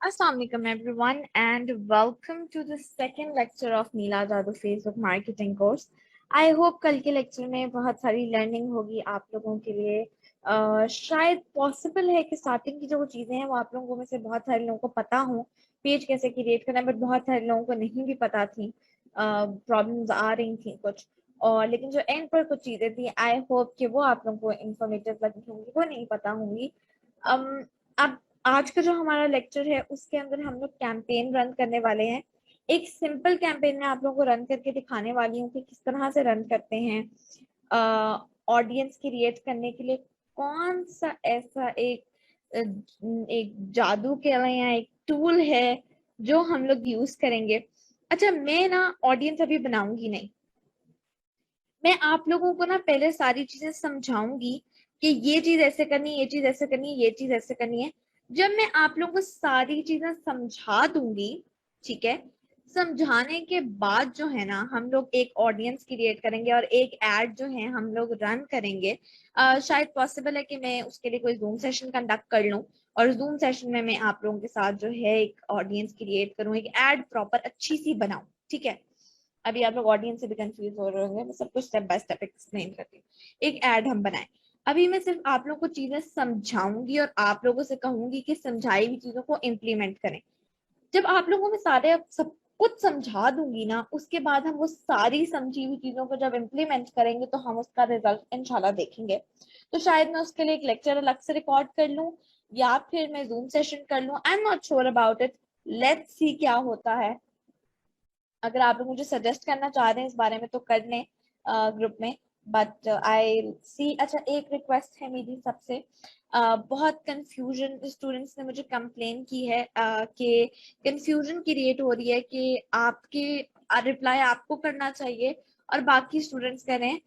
Assalamu alaikum everyone and welcome to the second lecture of नीला जादू Facebook marketing course. I hope कल के lecture में बहुत सारी लर्निंग होगी आप लोगों के लिए। शायद पॉसिबल है कि स्टार्टिंग की जो चीज़ें हैं वो आप लोगों में से बहुत सारे लोगों को पता हो, पेज कैसे क्रिएट करना है, बट बहुत सारे लोगों को नहीं भी पता थी। प्रॉब्लम्स आ रही थी कुछ, और लेकिन जो एंड पर कुछ चीज़ें थी आई होप कि वो आप लोगों को इंफॉर्मेटिव लगी होंगी, वो नहीं पता होंगी। अब आज का जो हमारा लेक्चर है उसके अंदर हम लोग कैंपेन रन करने वाले हैं। एक सिंपल कैंपेन में आप लोगों को रन करके दिखाने वाली हूँ कि किस तरह से रन करते हैं। ऑडियंस क्रिएट करने के लिए कौन सा ऐसा एक जादू कह रहे हैं, एक टूल है जो हम लोग यूज करेंगे। अच्छा, मैं ना ऑडियंस अभी बनाऊंगी नहीं, मैं आप लोगों को ना पहले सारी चीजें समझाऊंगी कि ये चीज ऐसे करनी, ये चीज ऐसे करनी, ये चीज ऐसे करनी है। जब मैं आप लोगों को सारी चीजें समझा दूंगी, ठीक है, समझाने के बाद जो है ना हम लोग एक ऑडियंस क्रिएट करेंगे और एक एड जो है हम लोग रन करेंगे। शायद पॉसिबल है कि मैं उसके लिए कोई जूम सेशन कंडक्ट कर लूं और जूम सेशन में मैं आप लोगों के साथ जो है एक ऑडियंस क्रिएट करूं, एक एड प्रॉपर अच्छी सी बनाऊं, ठीक है। अभी आप लोग ऑडियंस से भी कंफ्यूज हो रहे होंगे, मैं सब कुछ स्टेप बाय स्टेप एक्सप्लेन करती हूँ। एक ऐड हम बनाए, अभी मैं सिर्फ आप लोग को चीजें समझाऊंगी और आप लोगों से कहूंगी कि समझाई हुई चीजों को इम्प्लीमेंट करें। जब आप लोगों में सारे सब कुछ समझा दूंगी ना, उसके बाद हम वो सारी समझी हुई चीजों को जब इम्प्लीमेंट करेंगे तो हम उसका रिजल्ट इंशाल्लाह देखेंगे। तो शायद मैं उसके लिए एक लेक्चर अलग से रिकॉर्ड कर लूं या फिर मैं जूम सेशन कर लूं, आई am not sure about it. Let's see क्या होता है। अगर आप लोग मुझे सजेस्ट करना चाह रहे हैं इस बारे में तो कर लें ग्रुप में, बट आई सी। अच्छा, एक रिक्वेस्ट है मेरी सबसे। बहुत कंफ्यूजन स्टूडेंट्स ने मुझे कंप्लेन की है कि कंफ्यूजन क्रिएट हो रही है कि आपके रिप्लाई आपको करना चाहिए और बाकी स्टूडेंट्स करें।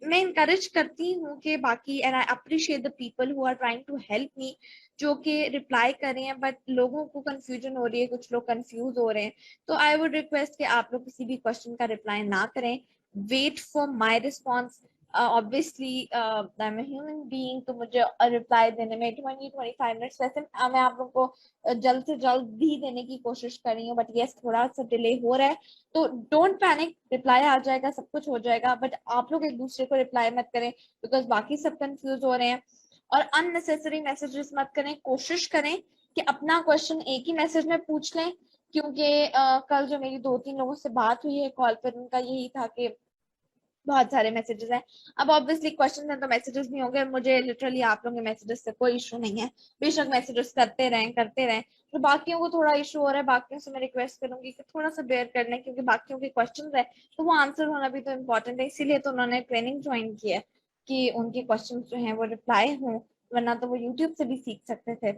मैं इनकरेज करती हूँ कि बाकी, and I appreciate the people who are trying to help me, जो कि रिप्लाई कर रहे हैं, बट लोगों को कंफ्यूजन हो रही है, कुछ लोग कंफ्यूज हो रहे हैं। तो आई वुड रिक्वेस्ट कि आप लोग किसी भी क्वेश्चन का रिप्लाई ना करें, wait for my response. Obviously I am human being, तो मुझे रिप्लाई देने में 20-25 मिनट्स, वैसे मैं आप लोग को जल्द से जल्द भी देने की कोशिश कर रही हूँ, बट यस थोड़ा सा डिले हो रहा है। तो डोंट पैनिक, रिप्लाई आ जाएगा, सब कुछ हो जाएगा, बट आप लोग एक दूसरे को रिप्लाई मत करें बिकॉज बाकी सब कंफ्यूज हो रहे हैं। और अननेसेसरी मैसेजेस मत करें, कोशिश करें कि अपना क्वेश्चन एक ही मैसेज में पूछ लें, क्योंकि कल जो मेरी 2-3 लोगों से बात हुई है कॉल पर, उनका यही था कि बहुत सारे मैसेजेस हैं। अब ऑब्वियसली क्वेश्चन है तो मैसेजेस नहीं होंगे, मुझे लिटरली आप लोगों के मैसेजेस से कोई इशू नहीं है, बेशक मैसेजेस करते रहें। तो बाकियों को थोड़ा इशू हो रहा है, बाकियों से मैं रिक्वेस्ट करूंगी कि थोड़ा सा बेयर कर लें, क्योंकि बाकियों के क्वेश्चन है तो वो आंसर होना भी तो इम्पोर्टेंट है, इसीलिए तो उन्होंने ट्रेनिंग ज्वाइन की है कि उनके क्वेश्चन जो है वो रिप्लाई हों, वरना तो वो यूट्यूब से भी सीख सकते थे।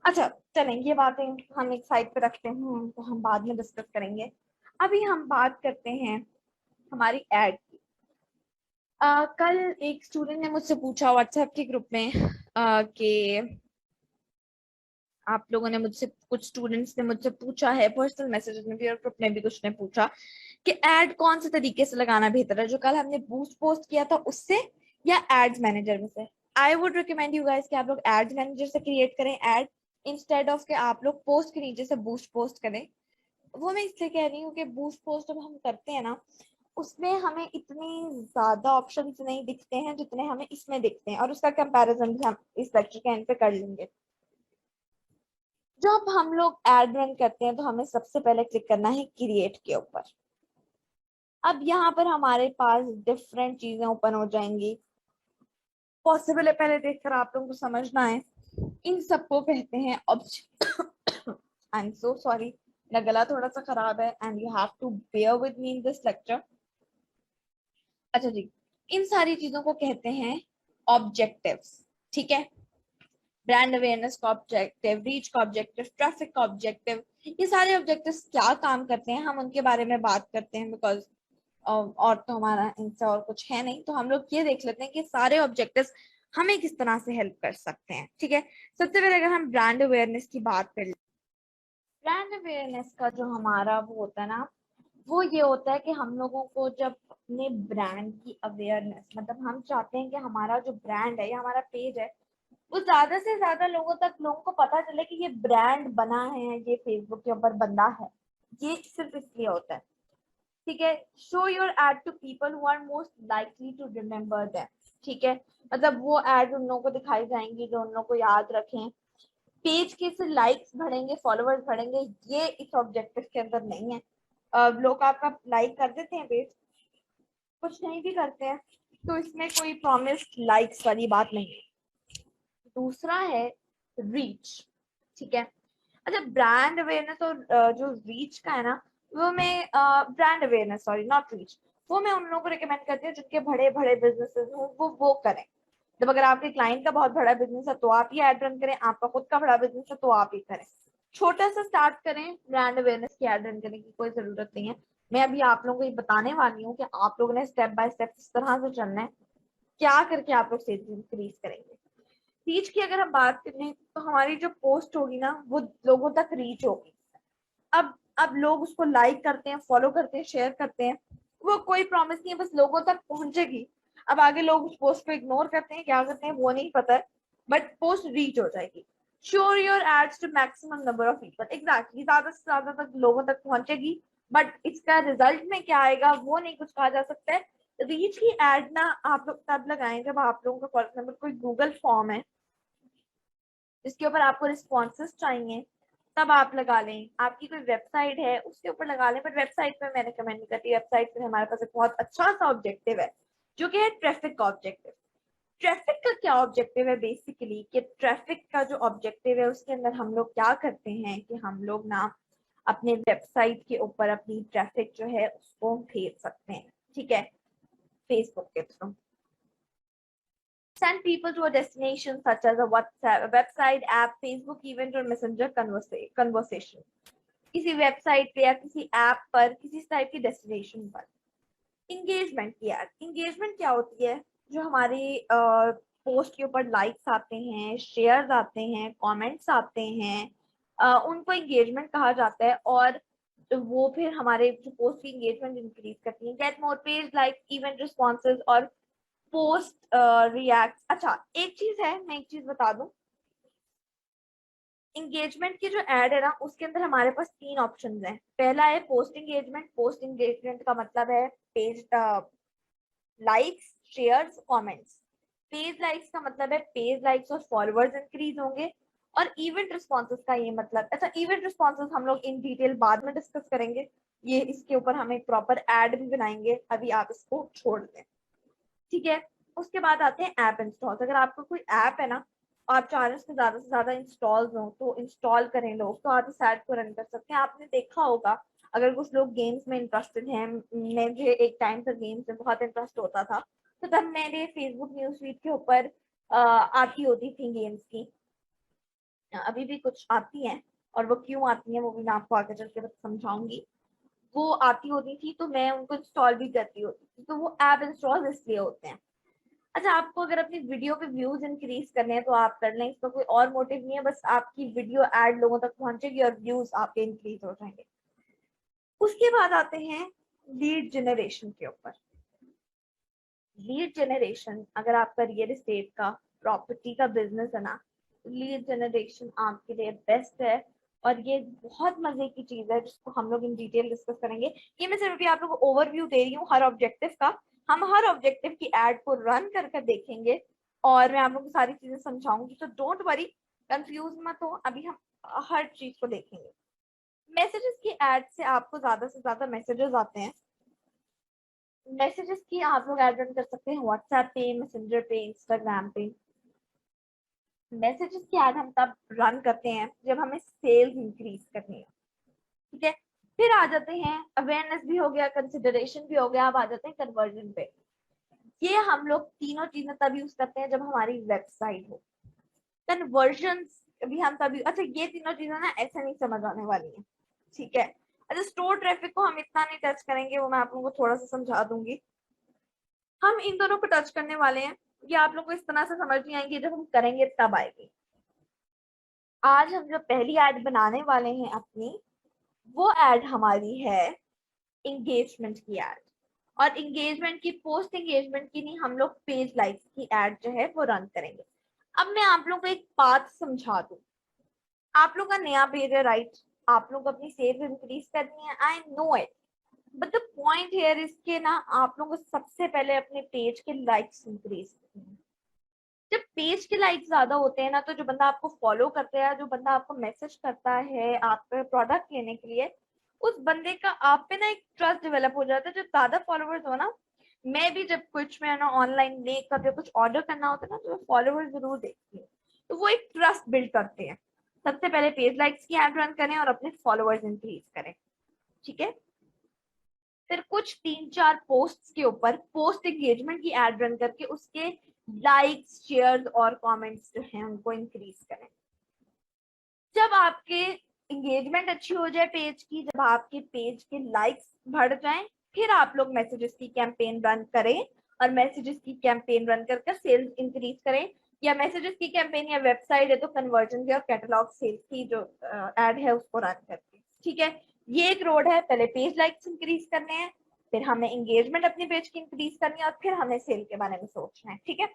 अच्छा चलें, ये बातें हम एक साइड पे रखते हैं, उनको हम बाद में डिस्कस करेंगे। अभी हम बात करते हैं हमारी एड की। कल एक स्टूडेंट ने मुझसे पूछा व्हाट्सएप के ग्रुप में कि आप लोगों ने मुझसे, कुछ स्टूडेंट्स ने मुझसे पूछा है पर्सनल मैसेजेस में भी और ग्रुप में भी कुछ ने पूछा कि एड कौन से तरीके से लगाना बेहतर है, जो कल हमने बूस्ट पोस्ट किया था उससे या एड्स मैनेजर में से। I would recommend you guys कि आप लोग एड्स मैनेजर से क्रिएट करें एड, इंस्टेड ऑफ के आप लोग पोस्ट के नीचे से बूस्ट पोस्ट करें। वो मैं इसलिए कह रही हूँ कि बूस्ट पोस्ट जब हम करते हैं ना, उसमें हमें इतनी ज्यादा ऑप्शंस नहीं दिखते हैं जितने हमें इसमें दिखते हैं, और उसका कंपैरिजन भी हम इस लेक्चर के एंड पे कर लेंगे। जब हम लोग एड रन करते हैं तो हमें सबसे पहले क्लिक करना है क्रिएट के ऊपर। अब यहाँ पर हमारे पास डिफरेंट चीजें ओपन हो जाएंगी। पॉसिबल है पहले देखकर आप लोगों को समझना है, इन सबको कहते हैं आई एम सो सॉरी, मेरा गला थोड़ा सा खराब है and you have to bear with me in this lecture. अच्छा जी, इन सारी चीजों को कहते हैं ऑब्जेक्टिव्स, ठीक है। ब्रांड अवेयरनेस का ऑब्जेक्टिव, रीच का ऑब्जेक्टिव, ट्रैफिक का ऑब्जेक्टिव, ये सारे ऑब्जेक्टिव्स क्या काम करते हैं हम उनके बारे में बात करते हैं, बिकॉज और तो हमारा इनसे और कुछ है नहीं, तो हम लोग ये देख लेते हैं कि सारे ऑब्जेक्टिव्स हमें किस तरह से हेल्प कर सकते हैं, ठीक है। सबसे पहले अगर हम ब्रांड अवेयरनेस की बात कर, ब्रांड अवेयरनेस का जो हमारा वो होता है ना, वो ये होता है कि हम लोगों को जब अपने ब्रांड की अवेयरनेस, मतलब हम चाहते हैं कि हमारा जो ब्रांड है या हमारा पेज है वो ज्यादा से ज्यादा लोगों को पता चले कि ये ब्रांड बना है, ये फेसबुक के ऊपर बंदा है, ये सिर्फ इसलिए होता है। ठीक है, show your ad to people who are most likely to remember them. ठीक है, मतलब वो एड उन लोगों को दिखाई जाएंगी जो उन लोगों को याद रखें। पेज के से लाइक्स बढ़ेंगे, फॉलोअर्स बढ़ेंगे, ये इस ऑब्जेक्टिव के अंदर नहीं है। लोग आपका लाइक कर देते हैं पेज, कुछ नहीं भी करते हैं, तो इसमें कोई प्रॉमिस लाइक्स वाली बात नहीं है। दूसरा है रीच। ठीक है, अच्छा ब्रांड अवेयरनेस और जो रीच का है ना, वो मैं brand awareness, sorry not reach, वो मैं उन लोगों को रिकमेंड करती हूँ जिनके बड़े बड़े बिजनेसेस हो, वो करें। जब अगर आपके क्लाइंट का बहुत बड़ा बिजनेस है तो आप ही एड रन करें, आपका खुद का बड़ा बिजनेस है तो आप ही करें। छोटा सा स्टार्ट करें, ब्रांड अवेयरनेस की एड रन करने की कोई जरूरत नहीं है। मैं अभी आप लोगों को ये बताने वाली हूँ कि आप लोगों ने स्टेप बाय स्टेप इस तरह से चलना है, क्या करके आप लोग सेल्स इंक्रीज करेंगे। रीच की अगर हम बात करें तो हमारी जो पोस्ट होगी ना वो लोगों तक रीच होगी। अब लोग उसको लाइक करते हैं, फॉलो करते हैं, शेयर करते हैं, वो कोई प्रॉमिस नहीं है, बस लोगों तक पहुंचेगी। अब आगे लोग उस पोस्ट को इग्नोर करते हैं, क्या करते हैं वो नहीं पता है, बट पोस्ट रीच हो जाएगी। Sure your ads to maximum number of people, exactly ज्यादा से ज्यादा तक लोगों तक पहुंचेगी, बट इसका रिजल्ट में क्या आएगा वो नहीं कुछ कहा जा सकता है। रीच की एड ना आप लोग तब लगाएं जब आप लोगों का फॉर एग्जाम्पल कोई गूगल फॉर्म है जिसके ऊपर आपको रिस्पॉन्सेस चाहिए, तब आप लगा लें। आपकी कोई वेबसाइट है उसके ऊपर लगा लें, पर वेबसाइट पर मैं रिकमेंड नहीं करती। वेबसाइट पर हमारे पास एक बहुत अच्छा सा ऑब्जेक्टिव है जो कि है ट्रैफिक का ऑब्जेक्टिव। ट्रैफिक का क्या ऑब्जेक्टिव है बेसिकली, कि ट्रैफिक का जो ऑब्जेक्टिव है उसके अंदर हम लोग क्या करते हैं कि हम लोग ना अपने वेबसाइट के ऊपर अपनी ट्रैफिक जो है उसको भेज सकते हैं। ठीक है, फेसबुक के through send people to a destination such as a WhatsApp, a website, app, Facebook event or messenger conversation। किसी वेबसाइट पे या किसी ऐप पर, किसी टाइप की डेस्टिनेशन पर। इंगेजमेंट की एड, इंगेजमेंट क्या होती है, जो हमारी पोस्ट के ऊपर लाइक्स आते हैं, शेयर्स आते हैं, कमेंट्स आते हैं, उनको इंगेजमेंट कहा जाता है। और वो फिर हमारे जो पोस्ट की इंगेजमेंट इंक्रीज करती है। Get more page like event responses और पोस्ट रिएक्ट। अच्छा एक चीज है, मैं एक चीज बता दूं, इंगेजमेंट की जो एड है ना उसके अंदर हमारे पास तीन ऑप्शंस हैं। पहला है पोस्ट इंगेजमेंट। पोस्ट इंगेजमेंट का मतलब है page likes, shares, comments. Page likes का मतलब है पेज लाइक्स और फॉलोअर्स इंक्रीज होंगे। और इवेंट रिस्पॉन्सेज का ये मतलब, अच्छा इवेंट रिस्पॉन्सेज हम लोग इन डिटेल बाद में डिस्कस करेंगे, ये इसके ऊपर हम एक प्रॉपर एड भी बनाएंगे, अभी आप इसको छोड़ दें। ठीक है, उसके बाद आते हैं ऐप इंस्टॉल। अगर आपका कोई ऐप है ना और आप चाह रहे हैं उसके ज्यादा से ज्यादा इंस्टॉल हो तो इंस्टॉल करें लोग, तो आप इस ऐप को रन कर सकते हैं। आपने देखा होगा अगर कुछ लोग गेम्स में इंटरेस्टेड हैं, मुझे एक टाइम पर गेम्स में बहुत इंटरेस्ट होता था, तो तब मेरे फेसबुक न्यूज फीड के ऊपर आती होती थी गेम्स की। अभी भी कुछ आती हैं, और वो क्यों आती हैं वो भी मैं आपको आगे चल के समझाऊंगी। वो आती होती थी तो मैं उनको इंस्टॉल भी करती होती थी, तो वो ऐप इंस्टॉल इसलिए होते हैं। अच्छा आपको अगर अपनी वीडियो पे व्यूज इंक्रीज करने हैं तो आप कर लें, इसका कोई और मोटिव नहीं है, बस आपकी वीडियो एड लोगों तक पहुंचेगी और व्यूज आपके इंक्रीज हो जाएंगे। उसके बाद आते हैं लीड जनरेशन के ऊपर। लीड जनरेशन, अगर आपका रियल एस्टेट का, प्रॉपर्टी का बिजनेस है ना, लीड जनरेशन आपके लिए बेस्ट है। और ये बहुत मजे की चीज है जिसको हम लोग इन डिटेल डिस्कस करेंगे। ये मैं सिर्फ अभी आप लोगों को ओवरव्यू दे रही हूँ हर ऑब्जेक्टिव का। हम हर ऑब्जेक्टिव की एड को रन कर देखेंगे और मैं आप लोगों को सारी चीजें समझाऊंगी, तो डोंट वरी, कंफ्यूज मत हो, अभी हम हर चीज को देखेंगे। मैसेजेस की एड से आपको ज्यादा से ज्यादा मैसेजेस आते हैं। मैसेजेस की आप लोग ऐड रन कर सकते हैं व्हाट्सएप पे, मैसेंजर पे, इंस्टाग्राम पे। मैसेजेस की ऐड हम तब रन करते हैं जब हमें सेल्स इंक्रीज करनी है। ठीक है, फिर आ जाते हैं अवेयरनेस भी हो गया, कंसिडरेशन भी हो गया, अब आ जाते हैं कन्वर्जन पे। ये हम लोग तीनों चीजें तब यूज करते हैं जब हमारी वेबसाइट हो। कन्वर्जन भी हम तभी, अच्छा ये तीनों चीजें ना ऐसे नहीं समझ आने वाली हैं। ठीक है, अच्छा स्टोर ट्रैफिक को हम इतना नहीं टच करेंगे, वो मैं आप लोगों को थोड़ा सा समझा दूंगी। हम इन दोनों को टच करने वाले हैं, ये आप लोग को इस तरह से समझ नहीं आएंगे, जब हम करेंगे तब आएगी। आज हम जो पहली ऐड बनाने वाले हैं अपनी, वो ऐड हमारी है इंगेजमेंट की ऐड। और इंगेजमेंट की, पोस्ट इंगेजमेंट की नहीं, हम लोग पेज लाइक्स की ऐड जो है वो रन करेंगे। अब मैं आप लोगों को एक बात समझा दूं, आप लोग का नया पेज है, राइट, आप लोग अपनी सेल्स इंक्रीज करनी है, I know it, but the point here इसके ना, आप लोगों को सबसे पहले अपने पेज के लाइक्स इंक्रीज करने हैं। जब पेज के लाइक्स ज्यादा होते हैं ना, तो जो बंदा आपको फॉलो करता है, जो बंदा आपको मैसेज करता है आपका प्रोडक्ट लेने के लिए, उस बंदे का आप पे ना एक ट्रस्ट डेवलप हो जाता है। जो ज्यादा फॉलोवर्स हो ना, मैं भी जब कुछ मैं ना ऑनलाइन मेकअप या कुछ ऑर्डर करना होता है ना, तो मैं फॉलोवर्स जरूर देखती हूँ, तो वो एक ट्रस्ट बिल्ड करते हैं। सबसे पहले पेज लाइक्स की एड रन करें और अपने फॉलोवर्स इंक्रीज करें, ठीक है। फिर कुछ 3-4 पोस्ट्स के ऊपर पोस्ट एंगेजमेंट की एड रन करके उसके लाइक्स, शेयर्स और कमेंट्स जो हैं उनको इंक्रीज करें। जब आपके एंगेजमेंट अच्छी हो जाए पेज की, जब आपके पेज के लाइक्स बढ़ जाएं, फिर आप लोग मैसेजेस की कैंपेन रन करें, और मैसेजेस की कैंपेन रन करके सेल्स इंक्रीज करें, या मैसेजेस की कैंपेन या वेबसाइट है तो कन्वर्जन की और कैटलॉग सेल्स की जो एड है उसको रन करके, ठीक है। ये एक रोड है, पहले पेज लाइक्स इंक्रीज करने हैं, फिर हमें एंगेजमेंट अपने पेज की इंक्रीज करनी है, और फिर हमें सेल के बारे में सोचना है, ठीक है।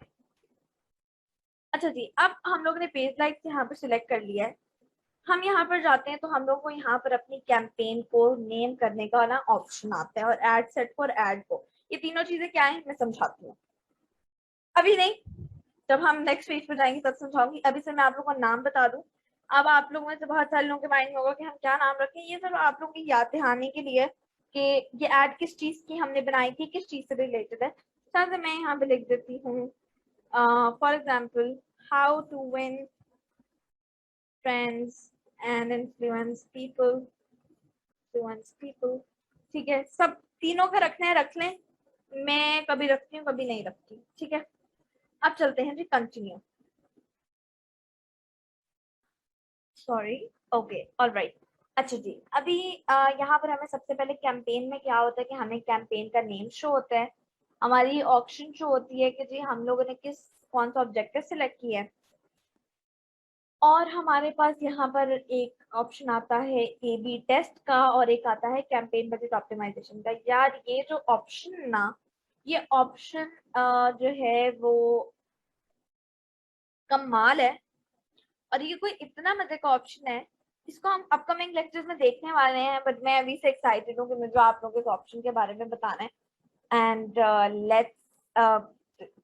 अच्छा जी, अब हम लोग ने पेज लाइक्स यहाँ पर सिलेक्ट कर लिया है, हम यहाँ पर जाते हैं तो हम लोग को यहाँ पर अपनी कैंपेन को नेम करने का ना ऑप्शन आता है, और एड सेट फॉर एड को, ये तीनों चीजें क्या है मैं समझाती हूँ, अभी नहीं, जब हम नेक्स्ट पेज पर जाएंगे तब समझाऊंगी। अभी से मैं आप लोगों को नाम बता दूं। अब आप लोगों में से बहुत सारे लोगों के माइंड में होगा कि हम क्या नाम रखें, ये सब आप लोगों की याद दहानी के लिए कि ये एड किस चीज की हमने बनाई थी, किस चीज से रिलेटेड है। तो मैं यहाँ पे लिख देती हूँ, for example, how to win friends and influence people, ठीक है। सब तीनों का रखना है रख लें, मैं कभी रखती हूँ कभी नहीं रखती, ठीक है। अब चलते हैं जी, कंटिन्यू, सॉरी, ओके, ऑलराइट। अच्छा जी, अभी यहाँ पर हमें सबसे पहले कैंपेन में क्या होता है कि हमें कैंपेन का नेम शो होता है, हमारी ऑप्शन शो होती है कि जी हम लोगों ने कौन सा ऑब्जेक्टिव सिलेक्ट किया है, और हमारे पास यहाँ पर एक ऑप्शन आता है ए बी टेस्ट का, और एक आता है कैंपेन बजट ऑप्टिमाइजेशन का। यार ये जो ऑप्शन ना, ये ऑप्शन जो है वो कमाल है, और ये कोई इतना मजे का ऑप्शन है, इसको हम अपकमिंग लेक्चर्स में देखने वाले हैं, बट मैं अभी से एक्साइटेड हूँ कि मुझे आप लोगों को इस ऑप्शन के बारे में बताना है। And let's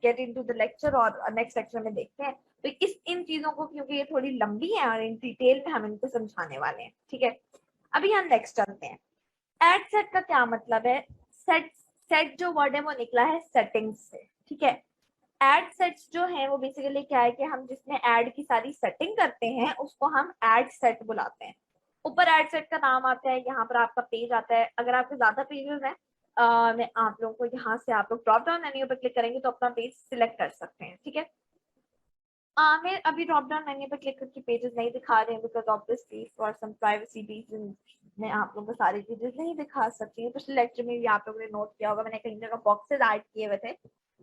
get into the lecture, और नेक्स्ट लेक्चर में देखते हैं। तो इस इन चीजों को, क्योंकि ये थोड़ी लंबी है और इन डिटेल में हम इनको समझाने वाले हैं, ठीक है। अभी हम नेक्स्ट चलते हैं। एड सेट का क्या मतलब है? सेट, सेट जो वर्ड है वो निकला है सेटिंग्स से, ठीक है। एड सेट्स जो है वो बेसिकली क्या है कि हम जिसमें एड की सारी सेटिंग करते हैं उसको हम एड सेट बुलाते हैं। ऊपर एड सेट का नाम आता है, यहाँ पर आपका पेज आता है। अगर आपके ज्यादा पेजेस हैं, मैं आप लोगों को यहाँ से, आप लोग ड्रॉप डाउन मेन्यू पर क्लिक करेंगे तो अपना पेज सिलेक्ट कर सकते हैं, ठीक है। मैं अभी ड्रॉप डाउन मेन्यू पर क्लिक करके पेजेस नहीं दिखा रहे हैं, because obviously for some privacy reason मैं आप लोगों को सारी पेजेस नहीं दिखा सकती हूँ। पिछले लेक्चर में भी आप लोगों ने नोट किया होगा, मैंने कई जगह बॉक्सेस ऐड किए हुए थे,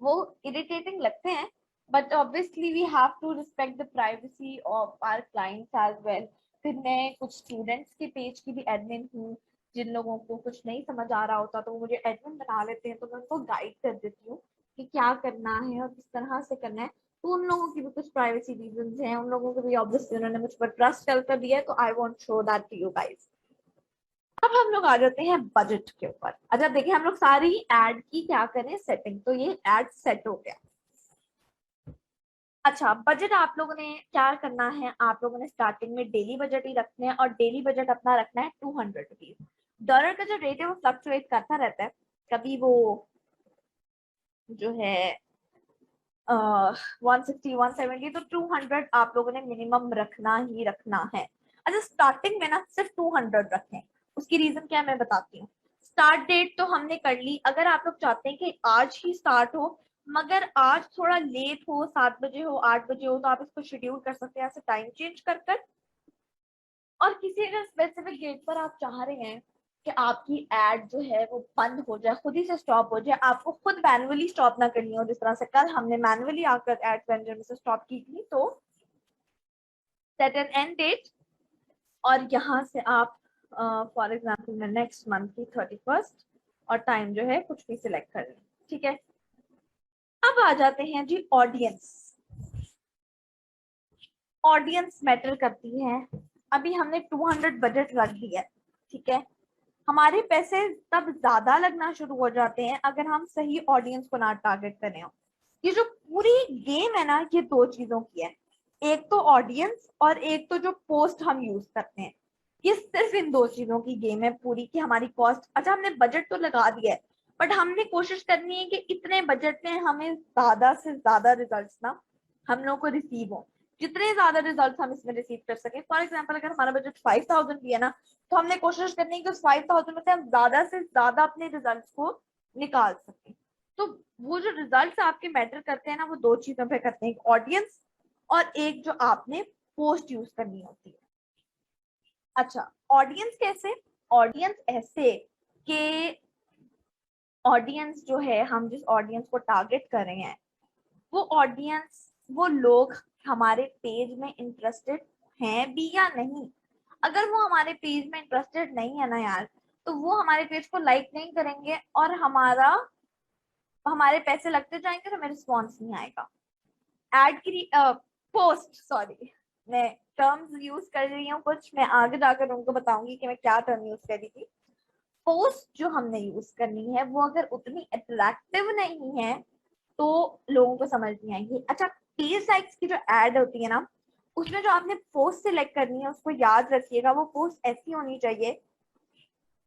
वो इरिटेटिंग लगते हैं, but obviously we have to respect the privacy of our clients as well. फिर मैं कुछ स्टूडेंट्स के पेज की भी एडमिन हूँ, जिन लोगों को कुछ नहीं समझ आ रहा होता तो वो मुझे एडमिन बना लेते हैं, तो मैं उनको गाइड कर देती हूँ कि क्या करना है और किस तरह से करना है। तो उन लोगों की भी कुछ प्राइवेसी रीजंस हैं, उन लोगों को भी ऑब्वियसली उन्होंने मुझ पर ट्रस्ट कर दिया है, तो I want show that to you guys. अब हम लोग आ जाते हैं बजट के ऊपर। अच्छा देखिए, हम लोग सारी एड की क्या करें सेटिंग, तो ये एड सेट हो गया। अच्छा, बजट आप लोगों ने क्या करना है, आप लोगों ने स्टार्टिंग में डेली बजट ही रखने हैं, और डेली बजट अपना रखना है 200 रुपीज। डॉलर का जो रेट है वो फ्लक्चुएट करता रहता है, कभी वो जो है 160 170, तो 200 आप लोगों ने मिनिमम रखना ही रखना है। अच्छा, स्टार्टिंग में ना सिर्फ 200 रखें, उसकी रीजन क्या है मैं बताती हूँ। स्टार्ट डेट तो हमने कर ली, अगर आप लोग चाहते हैं कि आज ही स्टार्ट हो, मगर आज थोड़ा लेट हो, 7 बजे हो, 8 बजे हो, तो आप इसको शेड्यूल कर सकते हैं ऐसे टाइम चेंज कर। और किसी अगर स्पेसिफिक डेट पर आप चाह रहे हैं कि आपकी एड जो है वो बंद हो जाए, खुद ही से स्टॉप हो जाए, आपको खुद मैनुअली स्टॉप ना करनी हो, जिस तरह से कल हमने मैनुअली आकर एड मैनेजर में से स्टॉप की थी, तो सेट एन एंड डेट, और यहाँ से आप फॉर एग्जाम्पल मैं नेक्स्ट मंथ की 31st, और टाइम जो है कुछ भी सिलेक्ट कर लें, ठीक है। अब आ जाते हैं जी ऑडियंस। ऑडियंस मैटर करती है। अभी हमने 200 बजट रख दिया है, ठीक है, हमारे पैसे तब ज्यादा लगना शुरू हो जाते हैं अगर हम सही ऑडियंस को ना टारगेट करें हो। ये जो पूरी गेम है ना, ये दो चीजों की है, एक तो ऑडियंस और एक तो जो पोस्ट हम यूज करते हैं। ये सिर्फ इन दो चीजों की गेम है पूरी, की हमारी कॉस्ट, अच्छा हमने बजट तो लगा दिया है, बट हमने कोशिश करनी है कि इतने बजट में हमें ज्यादा से ज्यादा रिजल्ट्स ना हम लोग को रिसीव हो, जितने ज्यादा रिजल्ट हम इसमें रिसीव कर सके। फॉर एग्जाम्पल अगर हमारा बजट 5000 भी है ना, तो हमने कोशिश करनी है कि उस 5000 में से हम ज्यादा से ज्यादा अपने रिजल्ट्स को निकाल सकें। तो वो जो रिजल्ट्स आपके मैटर करते हैं ना, वो दो चीजों पे करते हैं, एक ऑडियंस और एक जो आपने पोस्ट यूज करनी होती है। अच्छा, ऑडियंस कैसे? ऑडियंस ऐसे कि ऑडियंस जो है, हम जिस ऑडियंस को टारगेट कर रहे हैं, वो ऑडियंस, वो लोग हमारे पेज में इंटरेस्टेड हैं भी या नहीं। अगर वो हमारे पेज में इंटरेस्टेड नहीं है ना यार, तो वो हमारे पेज को लाइक नहीं करेंगे और हमारे पैसे लगते जाएंगे तो हमें रिस्पॉन्स नहीं आएगा। एड की पोस्ट, सॉरी मैं टर्म्स यूज कर रही हूँ कुछ, मैं आगे जाकर उनको बताऊंगी कि मैं क्या टर्म यूज कर रही थी। पोस्ट जो हमने यूज करनी है वो अगर उतनी अट्रैक्टिव नहीं है तो लोगों को समझ नहीं आएगी। अच्छा, पेज लाइक्स की जो एड होती है ना, उसमें जो आपने पोस्ट सिलेक्ट करनी है उसको याद रखिएगा, वो पोस्ट ऐसी होनी चाहिए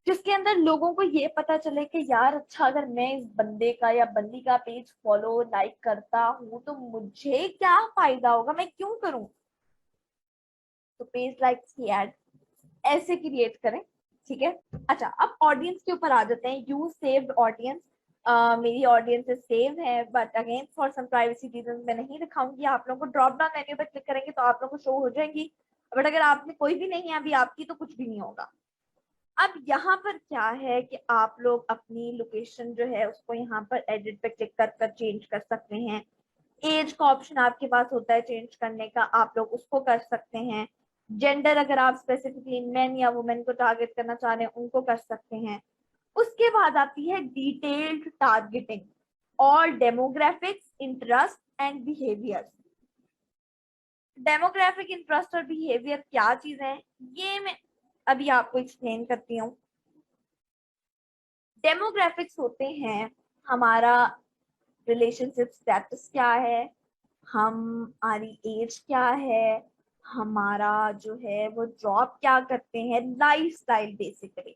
जिसके अंदर लोगों को ये पता चले कि यार अच्छा, अगर मैं इस बंदे का या बंदी का पेज फॉलो लाइक करता हूँ तो मुझे क्या फायदा होगा, मैं क्यों करूं। तो पेज लाइक्स की एड ऐसे क्रिएट करें, ठीक है। अच्छा, अब ऑडियंस के ऊपर आ जाते हैं। यू सेव्ड ऑडियंस, मेरी ऑडियंस सेव है, but again for some privacy reason मैं नहीं दिखाऊंगी। आप लोगों को ड्रॉप डाउन मेन्यू पर क्लिक करेंगे तो आप लोगों को शो हो जाएंगी, बट अगर आपने कोई भी नहीं है अभी आपकी, तो कुछ भी नहीं होगा। अब यहाँ पर क्या है कि आप लोग अपनी लोकेशन जो है उसको यहाँ पर एडिट पे क्लिक कर कर चेंज कर सकते हैं। एज का ऑप्शन आपके पास होता है चेंज करने का, आप लोग उसको कर सकते हैं। जेंडर अगर आप स्पेसिफिकली मेन या वुमेन को टारगेट करना चाह रहे हैं उनको कर सकते हैं। उसके बाद आती है डिटेल्ड टारगेटिंग और demographics, interest and behaviour. Demographic, interest और बिहेवियर क्या चीज है, ये मैं अभी आपको एक्सप्लेन करती हूँ। डेमोग्राफिक्स होते हैं हमारा रिलेशनशिप स्टेटस क्या है, हमारी एज क्या है, हमारा जो है वो जॉब क्या करते हैं, लाइफस्टाइल बेसिकली।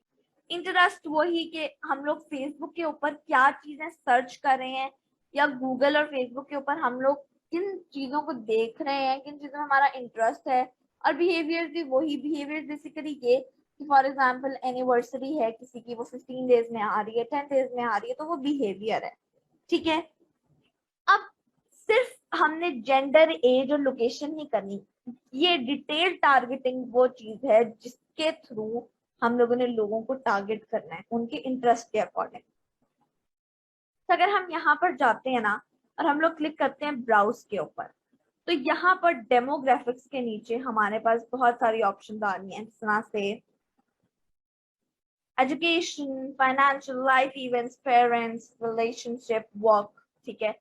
इंटरेस्ट वही कि हम लोग फेसबुक के ऊपर क्या चीजें सर्च कर रहे हैं, या गूगल और फेसबुक के ऊपर हम लोग किन चीजों को देख रहे हैं, किन चीजों में हमारा इंटरेस्ट है। और बिहेवियर भी वही, बिहेवियर बेसिकली ये कि फॉर एग्जाम्पल एनिवर्सरी है किसी की, वो 15 डेज में आ रही है, 10 डेज में आ रही है, तो वो बिहेवियर है, ठीक है। अब सिर्फ हमने जेंडर, एज और लोकेशन ही करनी, ये डिटेल टारगेटिंग वो चीज है जिसके थ्रू हम लोगों ने लोगों को टारगेट करना है उनके इंटरेस्ट के अकॉर्डिंग। तो अगर हम यहाँ पर जाते हैं ना और हम लोग क्लिक करते हैं ब्राउज के ऊपर, तो यहाँ पर डेमोग्राफिक्स के नीचे हमारे पास बहुत सारी ऑप्शन आ रही हैं, जिस तरह से education, financial, life events, parents, relationship, work, ठीक है।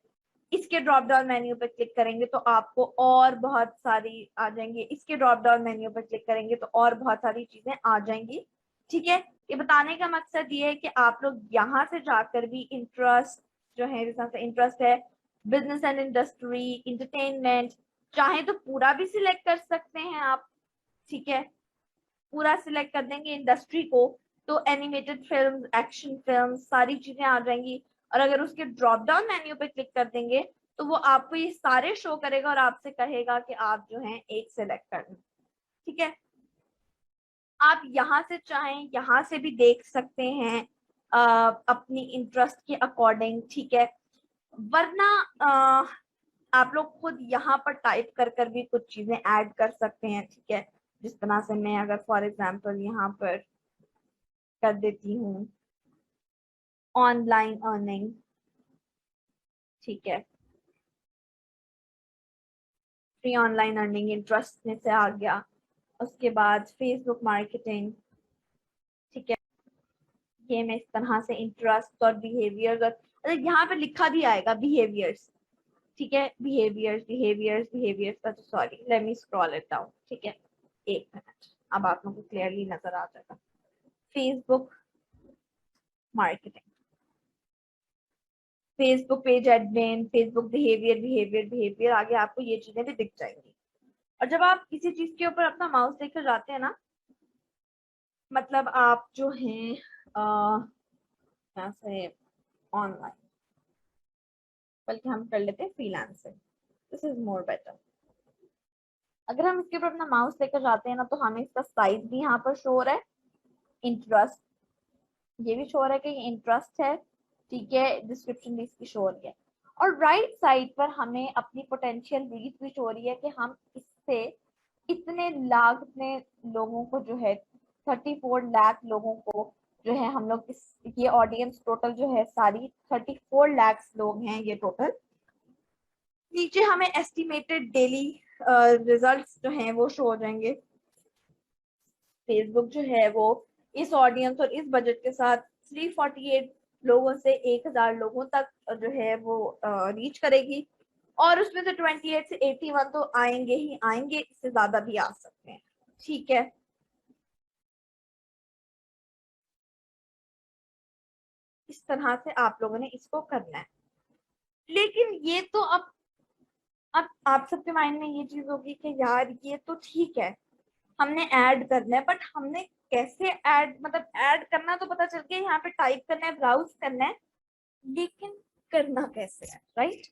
इसके ड्रॉप डाउन मेन्यू पर क्लिक करेंगे तो आपको और बहुत सारी आ जाएंगी, इसके ड्रॉप डाउन मेन्यू पर क्लिक करेंगे तो और बहुत सारी चीजें आ जाएंगी, ठीक है। ये बताने का मकसद ये है कि आप लोग यहाँ से जाकर भी इंटरेस्ट जो है, जैसे इंटरेस्ट है बिजनेस एंड इंडस्ट्री, इंटरटेनमेंट, चाहे तो पूरा भी सिलेक्ट कर सकते हैं आप, ठीक है। पूरा सिलेक्ट कर देंगे इंडस्ट्री को तो एनिमेटेड फिल्म, एक्शन फिल्म, सारी चीजें आ जाएंगी। और अगर उसके ड्रॉप डाउन मेन्यू पे क्लिक कर देंगे तो वो आपको ये सारे शो करेगा और आपसे कहेगा कि आप जो है एक सिलेक्ट कर लें, ठीक है। आप यहाँ से चाहें यहाँ से भी देख सकते हैं अपनी इंटरेस्ट के अकॉर्डिंग, ठीक है। वरना आप लोग खुद यहाँ पर टाइप कर कर भी कुछ चीजें ऐड कर सकते हैं, ठीक है। जिस तरह से मैं अगर फॉर एग्जांपल यहाँ पर कर देती हूँ ऑनलाइन अर्निंग, ठीक है, फ्री ऑनलाइन अर्निंग इंटरेस्ट में से आ गया। उसके बाद फेसबुक मार्केटिंग, ठीक है, ये मैं इस तरह से इंटरेस्ट और बिहेवियर, यहाँ पे लिखा भी आएगा बिहेवियर्स, ठीक है, बिहेवियर्स का, तो sorry, let me scroll it down. ठीक है, एक मिनट, अब आप लोगों को क्लियरली नजर आ जाएगा। Facebook marketing, Facebook page admin, Facebook behaviour, आगे आपको ये चीजें भी दिख जाएंगी। और जब आप किसी चीज के ऊपर अपना माउस लेकर जाते हैं ना, मतलब आप जो हैं यहाँ से ऑनलाइन, बल्कि हम कर लेते हैं freelancing, this is more better. अगर हम इसके ऊपर अपना माउस लेकर जाते हैं ना, तो हमें इसका साइज भी यहाँ पर शो हो रहा है, इंटरेस्ट ये भी शो हो रहा है कि ये इंटरेस्ट है। ठीक है, डिस्क्रिप्शन भी इसकी शो हो रही है। और राइट साइड पर हमें अपनी पोटेंशियल रीच भी शो हो रही है कि हम इससे इतने लाख, इतने लोगों को जो है 34 लाख लोगों को जो है हम लोग इस, ये ऑडियंस टोटल जो है सारी 34 लाख लोग हैं ये टोटल। नीचे हमें एस्टिमेटेड डेली रिजल्ट्स जो हैं वो शो हो जाएंगे। फेसबुक जो है वो इस ऑडियंस और इस बजट के साथ 348 लोगों से 1000 लोगों तक जो है वो रीच करेगी। और उसमें से 28 से 81 तो आएंगे ही आएंगे, इससे ज्यादा भी आ सकते हैं। ठीक है, इस तरह से आप लोगों ने इसको करना है। लेकिन ये तो अब आप सबके माइंड में ये चीज होगी कि यार ये तो ठीक है, हमने ऐड करना है, बट हमने कैसे ऐड, मतलब ऐड करना तो पता चल गया, यहाँ पे टाइप करना है, ब्राउज करना है, लेकिन करना कैसे है, राइट?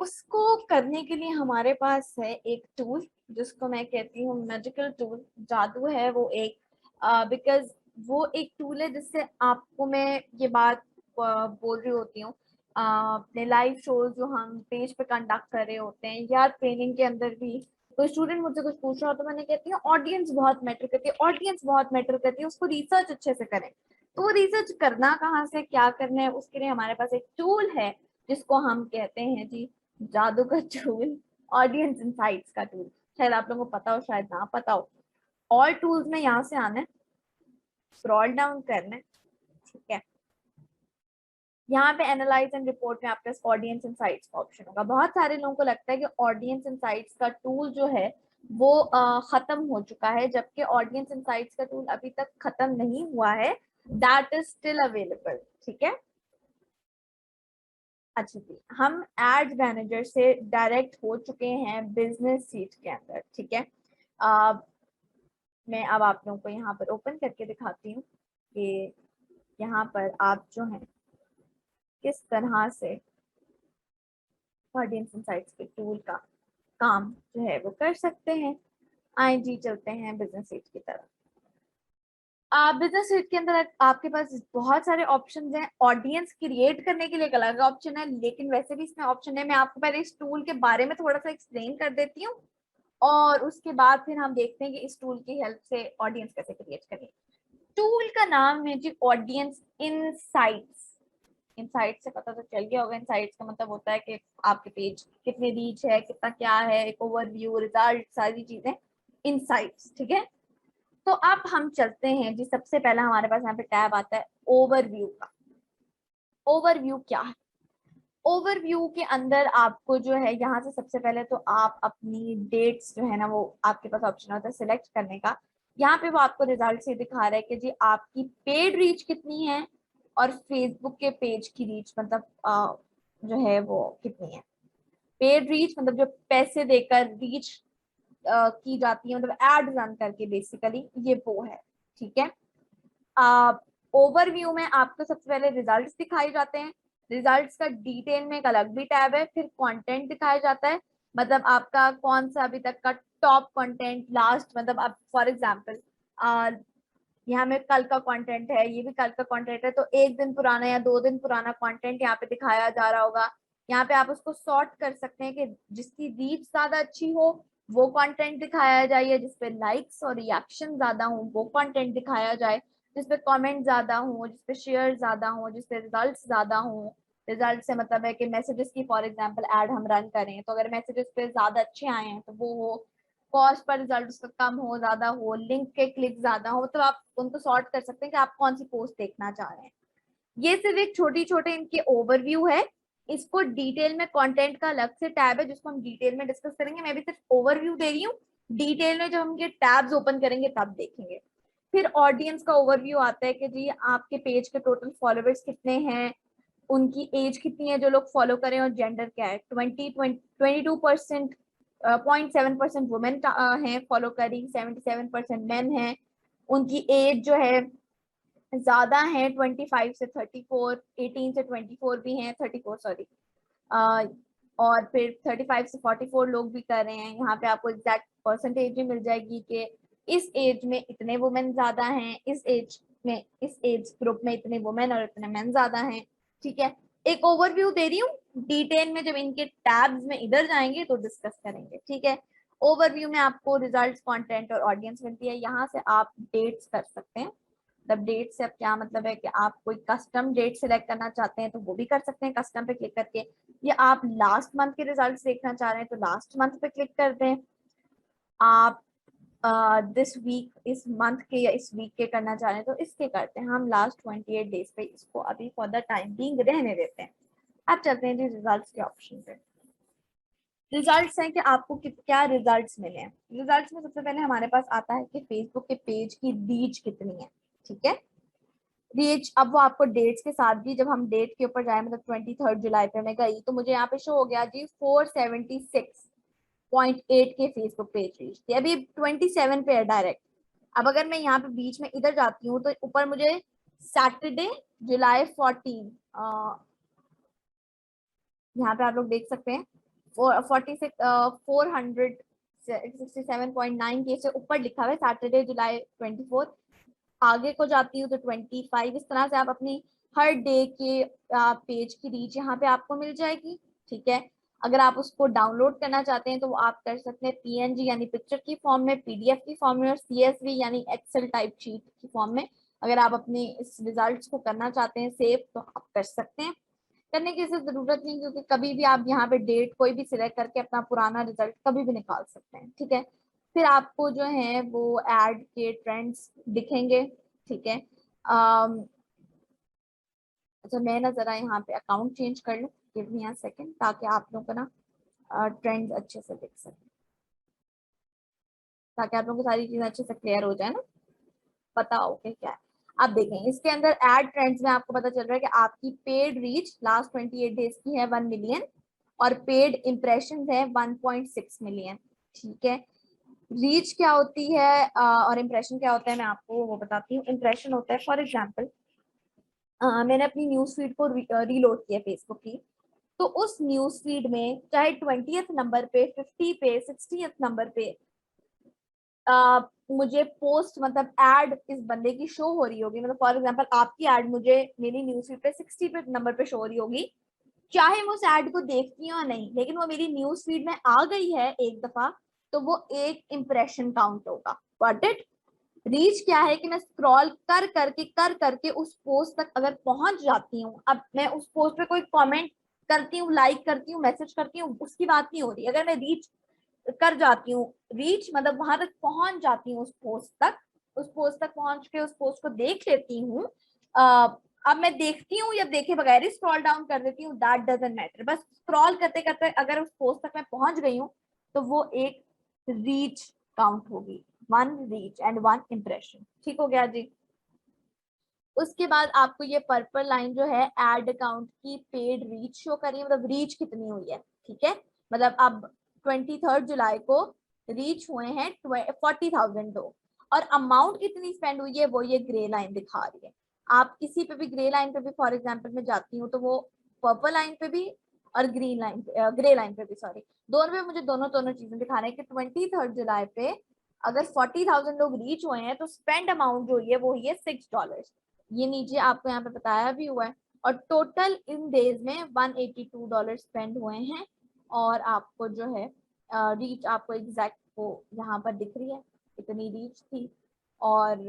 उसको करने के लिए हमारे पास है एक टूल, जिसको मैं कहती हूँ मैजिकल टूल, जादू है वो एक, बिकॉज वो एक टूल है जिससे आपको मैं ये बात बोल रही होती हूँ अपने लाइव शोज जो हम पेज पे कंडक्ट कर रहे होते हैं, या ट्रेनिंग के अंदर भी कोई स्टूडेंट मुझसे कुछ पूछ रहा हो, तो मैंने कहती हूँ ऑडियंस बहुत मैटर करती है, ऑडियंस बहुत मैटर करती है, उसको रिसर्च अच्छे से करें। तो रिसर्च करना कहाँ से, क्या करना है, उसके लिए हमारे पास एक टूल है जिसको हम कहते हैं जी जादू का टूल, ऑडियंस इनसाइट्स का टूल। शायद आप लोगों को पता हो, शायद ना पता हो। ऑल टूल्स में यहाँ से आना है, स्क्रॉल डाउन करना है। ठीक है, यहाँ पे एनालाइज एंड रिपोर्ट में आपके पास ऑडियंस इनसाइट्स का ऑप्शन होगा। बहुत सारे लोगों को लगता है कि ऑडियंस इनसाइट्स का टूल जो है वो खत्म हो चुका है, जबकि ऑडियंस इनसाइट्स का टूल अभी तक खत्म नहीं हुआ है, दैट इज स्टिल अवेलेबल। ठीक है, अच्छा जी, हम एड मैनेजर से डायरेक्ट हो चुके हैं बिजनेस सीट के अंदर। ठीक है, मैं अब आप लोगों को यहाँ पर ओपन करके दिखाती हूँ कि यहाँ पर आप जो है किस तरह से ऑडियंस इनसाइट्स के टूल का काम जो है वो कर सकते हैं। आए जी, चलते हैं बिजनेस सीट की तरफ। बिजनेस सीट के अंदर आपके पास बहुत सारे ऑप्शंस हैं। ऑडियंस क्रिएट करने के लिए एक अलग ऑप्शन है, लेकिन वैसे भी इसमें ऑप्शन है। मैं आपको पहले इस टूल के बारे में थोड़ा सा एक्सप्लेन कर देती हूँ, और उसके बाद फिर हम देखते हैं कि इस टूल की हेल्प से ऑडियंस कैसे क्रिएट करें। टूल का नाम है जी ऑडियंस इनसाइट्स। इनसाइट से पता तो चल गया होगा, इनसाइट्स का मतलब होता है कि आपके पेज कितने रीच है, कितना क्या है, एक ओवरव्यू, रिजल्ट, सारी चीजें इनसाइट्स। ठीक है, तो अब हम चलते हैं जी, सबसे पहला हमारे पास यहाँ पे टैब आता है ओवरव्यू का। ओवरव्यू क्या है? ओवरव्यू के अंदर आपको जो है यहाँ से सबसे पहले तो आप अपनी डेट्स जो है ना, वो आपके पास ऑप्शन होता है सिलेक्ट करने का। यहाँ पे वो आपको रिजल्ट से दिखा रहा है कि जी आपकी पेड रीच कितनी है और फेसबुक के पेज की रीच, मतलब जो है वो कितनी है। पेड रीच मतलब जो पैसे देकर रीच की जाती है, मतलब एड रन करके, बेसिकली ये वो है। ठीक है, ओवरव्यू में आपको सबसे पहले रिजल्ट्स दिखाए जाते हैं। रिजल्ट्स का डिटेल में एक अलग भी टैब है। फिर कंटेंट दिखाया जाता है, मतलब आपका कौन सा अभी तक का टॉप कंटेंट, लास्ट, मतलब आप फॉर एग्जांपल यहाँ में कल का कंटेंट है, ये भी कल का कंटेंट है, तो एक दिन पुराना या 2 दिन पुराना कंटेंट यहाँ पे दिखाया जा रहा होगा। यहाँ पे आप उसको सॉर्ट कर सकते हैं कि जिसकी रीच ज्यादा अच्छी हो वो कंटेंट दिखाया जाए, या जिसपे लाइक्स और रिएक्शन ज्यादा हो वो कंटेंट दिखाया जाए, जिसपे कमेंट ज्यादा हो, जिसपे शेयर ज्यादा हो, जिसपे रिजल्ट ज्यादा हो। रिजल्ट से मतलब है कि मैसेजेस की फॉर एग्जांपल ऐड हम रन करें, तो अगर मैसेजेस पे ज्यादा अच्छे आए हैं तो वो हो। कॉस्ट पर रिजल्ट उसका कम हो, ज्यादा हो, लिंक के क्लिक ज्यादा हो, तो आप उनको सॉर्ट कर सकते हैं कि आप कौन सी पोस्ट देखना चाह रहे हैं। ये सिर्फ एक छोटी छोटे इनके ओवरव्यू है। इसको डिटेल में, कंटेंट का अलग से टैब है जिसको हम डिटेल में डिस्कस करेंगे, मैं भी सिर्फ ओवरव्यू दे रही हूँ। डिटेल में जब हम ये टैब्स ओपन करेंगे तब देखेंगे। फिर ऑडियंस का ओवरव्यू आता है कि जी आपके पेज के टोटल फॉलोअर्स कितने हैं, उनकी एज कितनी है जो लोग फॉलो करें, और जेंडर क्या है। 22% 0.7% वुमेन हैं फॉलो करी, 77% मेन है। उनकी एज जो है ज्यादा है 25 से 34, 18 से 24 भी हैं, 34 सॉरी, और फिर 35 से 44 लोग भी कर रहे हैं। यहाँ पे आपको एग्जैक्ट परसेंटेज भी मिल जाएगी कि इस एज में इतने वुमेन ज्यादा हैं, इस एज में, इस एज ग्रुप में इतने वुमेन और इतने मेन ज्यादा हैं। ठीक है, एक ओवरव्यू दे रही हूँ। डिटेल में जब इनके टैब्स में इधर जाएंगे तो डिस्कस करेंगे। ठीक है, ओवरव्यू में आपको रिजल्ट्स, कंटेंट और ऑडियंस मिलती है। यहाँ से आप डेट्स कर सकते हैं। मतलब डेट से अब क्या मतलब है कि आप कोई कस्टम डेट सिलेक्ट करना चाहते हैं तो वो भी कर सकते हैं कस्टम पे क्लिक करके, या आप लास्ट मंथ के रिजल्ट्स देखना चाह रहे हैं तो लास्ट मंथ पे क्लिक कर दें। आप दिस वीक, इस मंथ के या इस वीक के करना चाह रहे हैं तो इसके करते हैं। हम लास्ट 28 डेज पे इसको अभी फॉर द टाइम बीइंग रहने देते हैं। अब चलते हैं जी रिजल्ट्स के ऑप्शन पे। रिजल्ट्स हैं कि आपको क्या रिजल्ट्स मिले हैं। रिजल्ट्स में सबसे पहले हमारे पास आता है कि फेसबुक के पेज की रीच कितनी है। ठीक है, रीच, अब वो आपको डेट्स के साथ भी, जब हम डेट के ऊपर जाए, मतलब 23 जुलाई पे मैं गई तो मुझे यहाँ पे शो हो गया जी 476.8 के फेसबुक पेज रीच थी। अभी 27 पे है डायरेक्ट। अब अगर मैं यहाँ पे बीच में इधर जाती हूँ तो ऊपर मुझे सैटरडे July 14, यहाँ पे आप लोग देख सकते हैं 467.9 के से ऊपर लिखा हुआ है Saturday, July 24। आगे को जाती हूँ तो 25। इस तरह से आप अपनी हर डे के पेज की रीच यहाँ पे आपको मिल जाएगी। ठीक है, अगर आप उसको डाउनलोड करना चाहते हैं तो वो आप कर सकते हैं पीएनजी यानी पिक्चर की फॉर्म में, पीडीएफ की फॉर्म में, और सीएसवी यानी एक्सेल टाइप शीट की फॉर्म में। अगर आप अपने इस रिजल्ट्स को करना चाहते हैं सेव तो आप कर सकते हैं। करने की इसे जरूरत नहीं, क्योंकि कभी भी आप यहाँ पे डेट कोई भी सिलेक्ट करके अपना पुराना रिजल्ट कभी भी निकाल सकते हैं। ठीक है, फिर आपको जो है वो एड के ट्रेंड्स दिखेंगे। ठीक है, अच्छा मैं ना जरा यहाँ पे अकाउंट चेंज कर लूँ, गिव मी अ सेकंड, ताकि आप लोगों को ना ट्रेंड्स अच्छे से दिख सके, ताकि आप लोगों को सारी चीजें अच्छे से क्लियर हो जाए ना, पता हो कि क्या है। आप देखें इसके अंदर एड ट्रेंड्स में आपको पता चल रहा है कि आपकी पेड रीच लास्ट 28 डेज की है 1 मिलियन, और पेड इम्प्रेशन है 1.6 मिलियन। ठीक है, रीच क्या होती है और इम्प्रेशन क्या होता है, मैं आपको वो बताती हूँ। इम्प्रेशन होता है, फॉर एग्जाम्पल मैंने अपनी न्यूज फीड को रीलोड किया फेसबुक की, तो उस न्यूज फीड में चाहे 20th नंबर पे, 50 पे, 60th नंबर पे मुझे पोस्ट, मतलब एड इस बंदे की शो हो रही होगी। मतलब फॉर एग्जांपल आपकी एड मुझे मेरी न्यूज फीड पे 60 पे नंबर पे शो हो रही होगी, चाहे मैं उस एड को देखती हूँ या नहीं, लेकिन वो मेरी न्यूज फीड में आ गई है एक दफा, तो वो एक इंप्रेशन काउंट होगा। Got it. रीच क्या है कि मैं स्क्रॉल कर करके उस पोस्ट तक अगर पहुंच जाती हूँ, अब मैं उस पोस्ट पे कोई कमेंट करती हूँ, लाइक करती हूँ, मैसेज करती हूँ, उसकी बात नहीं हो रही। अगर मैं रीच कर जाती हूँ, रीच मतलब वहां तक पहुंच जाती हूँ, उस पोस्ट तक, उस पोस्ट तक पहुंच के उस पोस्ट को देख लेती हूँ। अब मैं देखती हूँ या देखे बगैर ही स्क्रॉल डाउन कर देती हूँ, दैट डजंट मैटर। बस स्क्रॉल करते करते अगर उस पोस्ट तक मैं पहुंच गई हूँ तो वो एक रीच काउंट होगी, 1 रीच एंड 1 इम्प्रेशन। ठीक हो गया जी। उसके बाद आपको ये पर्पल लाइन जो है एड अकाउंट की पेड रीच शो करिए, मतलब रीच कितनी हुई है। ठीक है, मतलब अब 23 जुलाई को रीच हुए हैं 40,000 लोग, और अमाउंट कितनी स्पेंड हुई है वो ये ग्रे लाइन दिखा रही है। आप किसी पे भी ग्रे लाइन पे भी, फॉर एग्जाम्पल मैं जाती हूँ तो वो पर्पल लाइन पे भी और ग्रीन लाइन पे, ग्रे लाइन पे भी, सॉरी, दोनों पे मुझे दोनों दोनों चीजें दिखा रहे हैं कि 23 जुलाई पे अगर 40,000 लोग रीच हुए हैं तो स्पेंड अमाउंट जो हुई है वो हुई है $6। ये नीचे आपको यहाँ पे बताया भी हुआ है। और टोटल इन डेज में $182 स्पेंड हुए हैं। और आपको जो है रीच आपको एग्जैक्ट वो यहाँ पर दिख रही है, इतनी रीच थी। और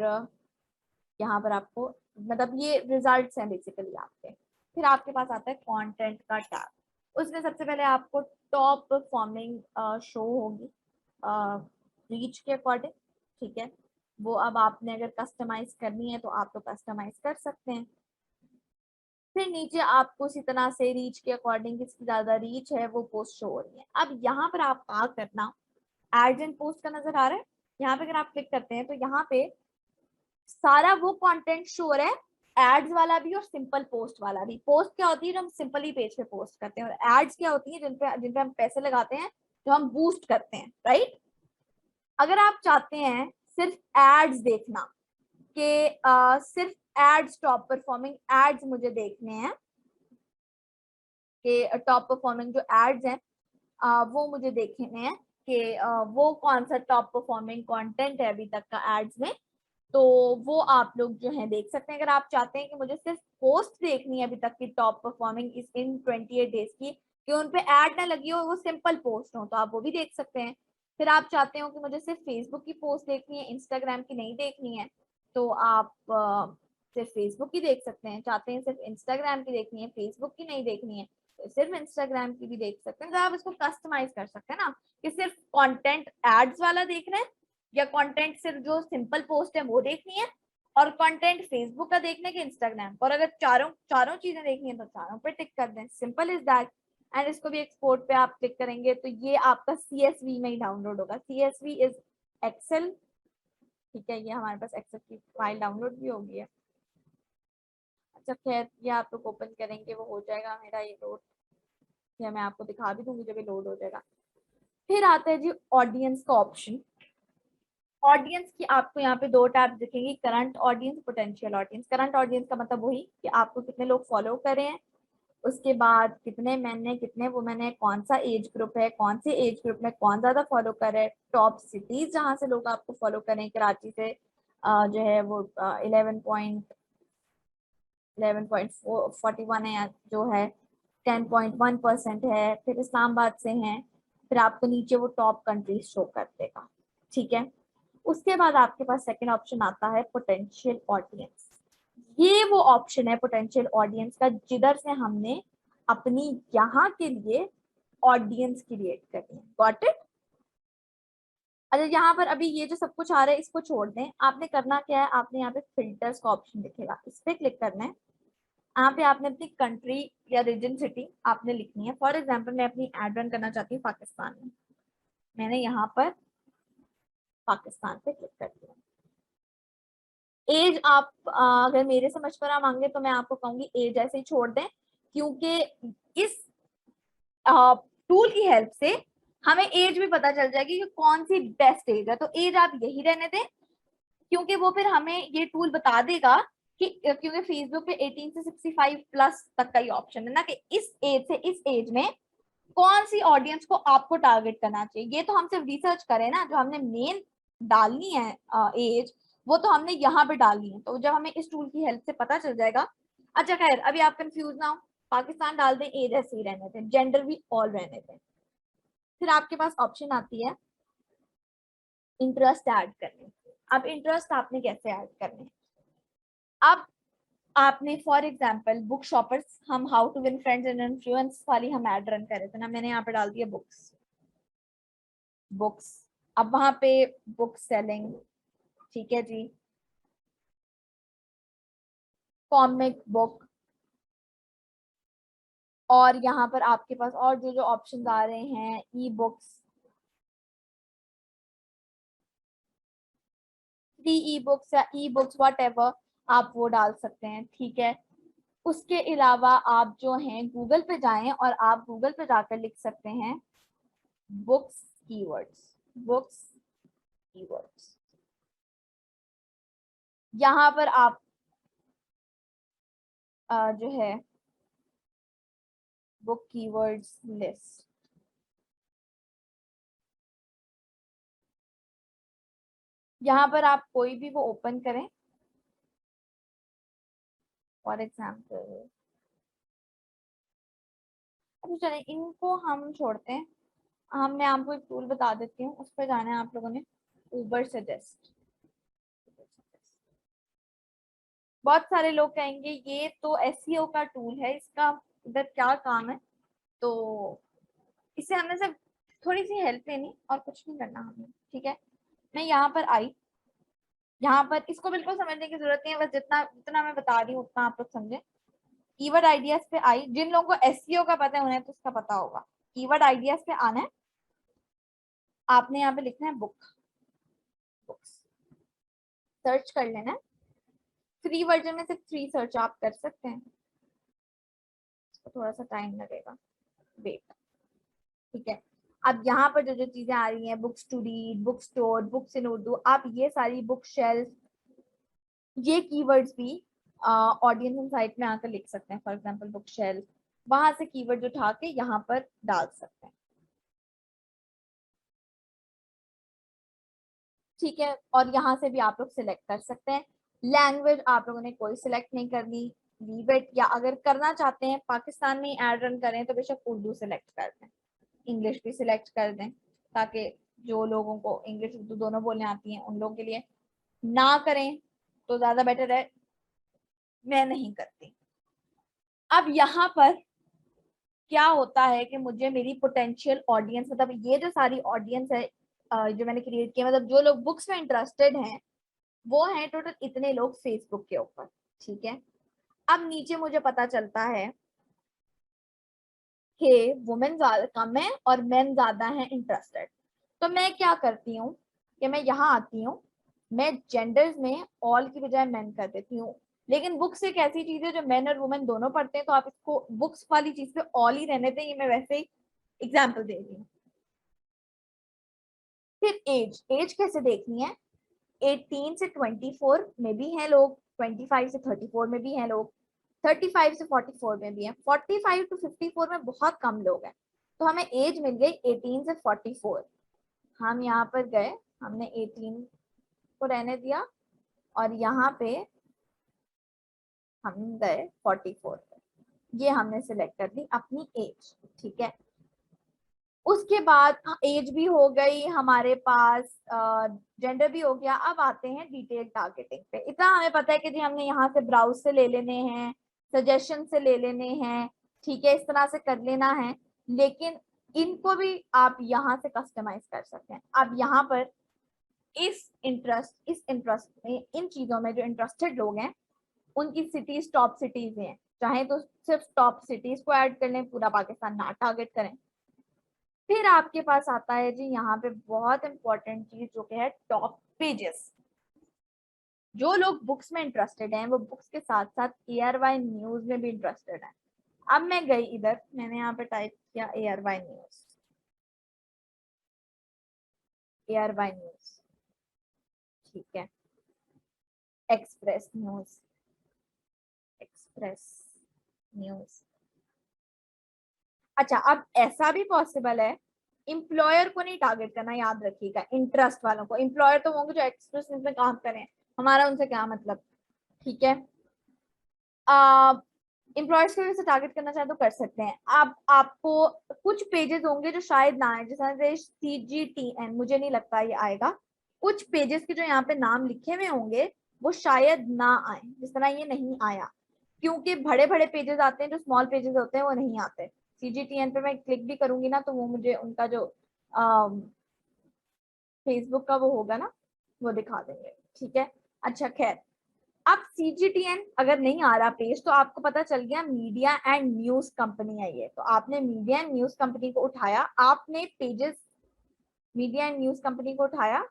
यहाँ पर आपको, मतलब ये रिजल्ट्स हैं बेसिकली आपके। फिर आपके पास आता है कंटेंट का टैब। उसमें सबसे पहले आपको टॉप परफॉर्मिंग शो होगी रीच के अकॉर्डिंग। ठीक है, वो अब आपने अगर कस्टमाइज करनी है तो आप तो कस्टमाइज कर सकते हैं। फिर नीचे आपको इसी तरह से रीच के अकॉर्डिंग किसकी ज्यादा रीच है वो पोस्ट शो हो रही है। अब यहाँ पर आप क्या करना, एड्स एंड पोस्ट का नजर आ रहा है, यहाँ पे अगर आप क्लिक करते हैं तो यहाँ पे सारा वो कंटेंट शो हो रहा है, एड्स वाला भी और सिंपल पोस्ट वाला भी। पोस्ट क्या होती है जो हम सिंपल ही पेज पे पोस्ट करते हैं, और एड्स क्या होती है जिन पे हम पैसे लगाते हैं, जो हम बूस्ट करते हैं, राइट। अगर आप चाहते हैं सिर्फ एड्स देखना कि सिर्फ एड्स, टॉप परफॉर्मिंग एड्स मुझे देखने हैं, कि टॉप परफॉर्मिंग जो एड्स हैं वो मुझे देखने हैं कि वो कौन सा टॉप परफॉर्मिंग कंटेंट है अभी तक का एड्स में, तो वो आप लोग जो है देख सकते हैं। अगर आप चाहते हैं कि मुझे सिर्फ पोस्ट देखनी है अभी तक की टॉप परफॉर्मिंग इस इन 28 डेज की, कि उन पे ऐड ना लगी हो, वो सिंपल पोस्ट हो, तो आप वो भी देख सकते हैं। फिर आप चाहते हो कि मुझे सिर्फ फेसबुक की पोस्ट देखनी है, इंस्टाग्राम की नहीं देखनी है, तो आप सिर्फ फेसबुक की देख सकते हैं। चाहते हैं सिर्फ इंस्टाग्राम की देखनी है, फेसबुक की नहीं देखनी है, तो सिर्फ इंस्टाग्राम की भी देख सकते हैं। तो आप इसको कस्टमाइज कर सकते हैं ना, कि सिर्फ कंटेंट एड्स वाला देख रहे हैं, या कंटेंट सिर्फ जो सिंपल पोस्ट है वो देखनी है, और कंटेंट फेसबुक का देखने के इंस्टाग्राम, और अगर चारों चारों चीजें देखनी है तो चारों पे टिक कर दें, सिंपल इज दैट। एंड इसको भी एक्सपोर्ट पे आप क्लिक करेंगे तो ये आपका CSV में ही डाउनलोड होगा। CSV इज एक्सेल, ठीक है, ये हमारे पास एक्सेल की फाइल डाउनलोड भी होगी है। अच्छा खैर, ये आप लोग ओपन करेंगे वो हो जाएगा मेरा ये लोड, या मैं आपको दिखा भी दूंगी जब ये लोड हो जाएगा। फिर आता है जी ऑडियंस का ऑप्शन। ऑडियंस की आपको यहाँ पे दो टैब दिखेंगे, current audience, potential audience. Current audience का मतलब वही कि आपको कितने लोग फॉलो कर रहे हैं, उसके बाद कितने मैन है कितने वुमेन है, कौन सा एज ग्रुप है, कौन से एज ग्रुप में कौन ज्यादा फॉलो कर रहे हैं, टॉप सिटीज जहाँ से लोग आपको फॉलो करें। कराची से जो है वो 11.41 है, जो है 10.1% है। फिर इस्लामाबाद से हैं, फिर आपको नीचे वो टॉप कंट्रीज शो कर देगा, ठीक है। उसके बाद आपके पास सेकंड ऑप्शन आता है पोटेंशियल ऑडियंस। ये वो ऑप्शन है पोटेंशियल ऑडियंस का जिधर से हमने अपनी यहाँ के लिए ऑडियंस क्रिएट करनी है। Got it. अच्छा यहाँ पर अभी ये जो सब कुछ आ रहा है इसको छोड़ दें, आपने करना क्या है, आपने यहाँ पे फिल्टर्स का ऑप्शन दिखेगा, इस पे क्लिक करना है। यहाँ पे आपने अपनी कंट्री या रीजन सिटी आपने लिखनी है। फॉर एग्जाम्पल मैं अपनी एड रन करना चाहती हूँ पाकिस्तान में, मैंने यहाँ पर पाकिस्तान पे क्लिक कर दिया। एज आप अगर मेरे से मशवरा मांगे तो मैं आपको कहूंगी एज ऐसे ही छोड़ दें, क्योंकि इस टूल की हेल्प से हमें एज भी पता चल जाएगी कि कौन सी बेस्ट एज है, तो एज आप यही रहने दें, क्योंकि वो फिर हमें ये टूल बता देगा कि क्योंकि फेसबुक पे 18 से 65 प्लस तक का ही ऑप्शन है ना, कि इस एज से इस एज में कौन सी ऑडियंस को आपको टारगेट करना चाहिए। ये तो हम सिर्फ रिसर्च करें ना, जो हमने मेन डालनी है एज, वो तो हमने यहाँ पे डालनी है, तो जब हमें इस टूल की हेल्प से पता चल जाएगा। अच्छा खैर, अभी आप कंफ्यूज ना हो, पाकिस्तान डाल दें, एज ऐसे ही रहने दें, जेंडर भी ऑल रहने दें। फिर आपके पास ऑप्शन आती है इंटरेस्ट ऐड करने। अब इंटरेस्ट आपने कैसे ऐड करने, अब आपने फॉर एग्जाम्पल बुक शॉपर्स, हम how to win friends and influence वाली हम ऐड रन करे थे ना, मैंने यहाँ पे डाल दिया बुक्स। बुक्स, अब वहां पे बुक सेलिंग, ठीक है जी, कॉमिक बुक, और यहाँ पर आपके पास और जो जो ऑप्शन आ रहे हैं, e books, free e books या ई बुक्स वट एवर, आप वो डाल सकते हैं, ठीक है। उसके अलावा आप जो हैं गूगल पे जाएं और आप गूगल पे जाकर लिख सकते हैं बुक्स कीवर्ड्स, बुक्स कीवर्ड्स। यहाँ पर आप जो है बुक कीवर्ड्स लिस्ट, यहाँ पर आप कोई भी वो ओपन करें, फॉर एग्जाम्पल। अच्छा चले इनको हम छोड़ते हैं, हम मैं आपको एक टूल बता देती हूँ, उस पर जाना है आप लोगों ने, उबर सजेस्ट। बहुत सारे लोग कहेंगे ये तो एसईओ का टूल है, इसका इधर क्या काम है, तो इससे हमने सिर्फ थोड़ी सी हेल्प लेनी और कुछ नहीं करना हमें, ठीक है। मैं यहाँ पर आई, यहाँ पर इसको बिल्कुल समझने की जरूरत नहीं है, बस जितना जितना मैं बता रही हूँ उतना आप लोग समझे। कीवर्ड आइडियाज पे आई, जिन लोगों को एसईओ का पता है उन्हें तो उसका पता होगा। कीवर्ड आइडियाज पे आना है, आपने यहाँ पे लिखना है बुक, बुक्स सर्च कर लेना है। फ्री वर्जन में सिर्फ 3 सर्च आप कर सकते हैं, तो थोड़ा सा टाइम लगेगा, वेट। ठीक है, अब यहाँ पर जो जो चीजें आ रही हैं, books to read, book store, books in Urdu, आप ये सारी बुक शेल्फ, ये कीवर्ड्स भी ऑडियंस इनसाइट में आकर लिख सकते हैं। फॉर एग्जांपल बुक शेल्फ, वहां से कीवर्ड उठा के यहाँ पर डाल सकते हैं। ठीक है, और यहाँ से भी आप लोग सिलेक्ट कर सकते हैं। लैंग्वेज आप लोगों ने कोई सिलेक्ट नहीं करनी, लीव इट, या अगर करना चाहते हैं पाकिस्तान में ऐड रन करें तो बेशक उर्दू सिलेक्ट कर दें, इंग्लिश भी सिलेक्ट कर दें, ताकि जो लोगों को इंग्लिश उर्दू दोनों बोलने आती हैं उन लोगों के लिए। ना करें तो ज्यादा बेटर है, मैं नहीं करती। अब यहाँ पर क्या होता है कि मुझे मेरी पोटेंशियल ऑडियंस, मतलब ये जो सारी ऑडियंस है जो मैंने क्रिएट किया, मतलब जो लोग बुक्स में इंटरेस्टेड हैं वो हैं टोटल इतने लोग फेसबुक के ऊपर। ठीक है, अब नीचे मुझे पता चलता है कि वुमेन ज्यादा कम है और मेन ज्यादा हैं इंटरेस्टेड। तो मैं क्या करती हूँ कि मैं यहाँ आती हूँ, मैं जेंडर्स में ऑल की बजाय मेन कर देती हूँ। लेकिन बुक्स एक ऐसी चीज है जो मेन और वुमेन दोनों पढ़ते हैं, तो आप इसको बुक्स वाली चीज पे ऑल ही रहने दें, ये मैं वैसे ही एग्जाम्पल दे रही हूँ। फिर एज, एज कैसे देखनी है, 18 से 24 में भी हैं लोग, 25 से 34 में भी हैं लोग, 35 से 44 में भी हैं, 45 टू 54 में बहुत कम लोग हैं। तो हमें एज मिल गई 18 से 44। हम यहाँ पर गए, हमने 18 को रहने दिया और यहाँ पे हम गए 44 पे, ये हमने सिलेक्ट कर दी अपनी एज। ठीक है, उसके बाद एज भी हो गई हमारे पास, जेंडर भी हो गया। अब आते हैं डिटेल टारगेटिंग पे। इतना हमें पता है कि जी हमने यहाँ से ब्राउज से ले लेने हैं, सजेशन से ले लेने हैं, ठीक है, इस तरह से कर लेना है। लेकिन इनको भी आप यहाँ से कस्टमाइज कर सकते हैं। अब यहाँ पर इस इंटरेस्ट में, इन चीजों में जो इंटरेस्टेड लोग हैं उनकी सिटीज टॉप सिटीज हैं, चाहे तो सिर्फ टॉप सिटीज को ऐड कर लें, पूरा पाकिस्तान ना टारगेट करें। फिर आपके पास आता है जी यहाँ पे बहुत इंपॉर्टेंट चीज जो कि है टॉप पेजेस। जो लोग बुक्स में इंटरेस्टेड हैं वो बुक्स के साथ साथ ARY न्यूज में भी इंटरेस्टेड हैं। अब मैं गई इधर, मैंने यहाँ पे टाइप किया ARY न्यूज, ARY न्यूज, ठीक है, एक्सप्रेस न्यूज, एक्सप्रेस न्यूज। अच्छा, अब ऐसा भी पॉसिबल है, इंप्लॉयर को नहीं टारगेट करना, याद रखिएगा, इंटरेस्ट वालों को। इंप्लॉयर तो होंगे जो एक्सप्रेस न्यूज में काम करें, हमारा उनसे क्या मतलब। ठीक है, एम्प्लॉयर्स की वजह से टारगेट करना चाहे तो कर सकते हैं। आप आपको कुछ पेजेस होंगे जो शायद ना आए, जैसे CGTN, मुझे नहीं लगता ये आएगा। कुछ पेजेस के जो यहाँ पे नाम लिखे हुए होंगे वो शायद ना आए, जिस तरह ये नहीं आया, क्योंकि बड़े बड़े पेजेस आते हैं, जो स्मॉल पेजेस होते हैं वो नहीं आते। CGTN पे मैं क्लिक भी करूंगी ना तो वो मुझे उनका जो फेसबुक का वो होगा ना वो दिखा देंगे। ठीक है, अच्छा खैर, अब CGTN अगर नहीं आ रहा पेज तो आपको पता चल गया मीडिया एंड न्यूज कंपनी है ये, तो आपने मीडिया एंड न्यूज कंपनी को उठाया, आपने pages media and news company को उठाया,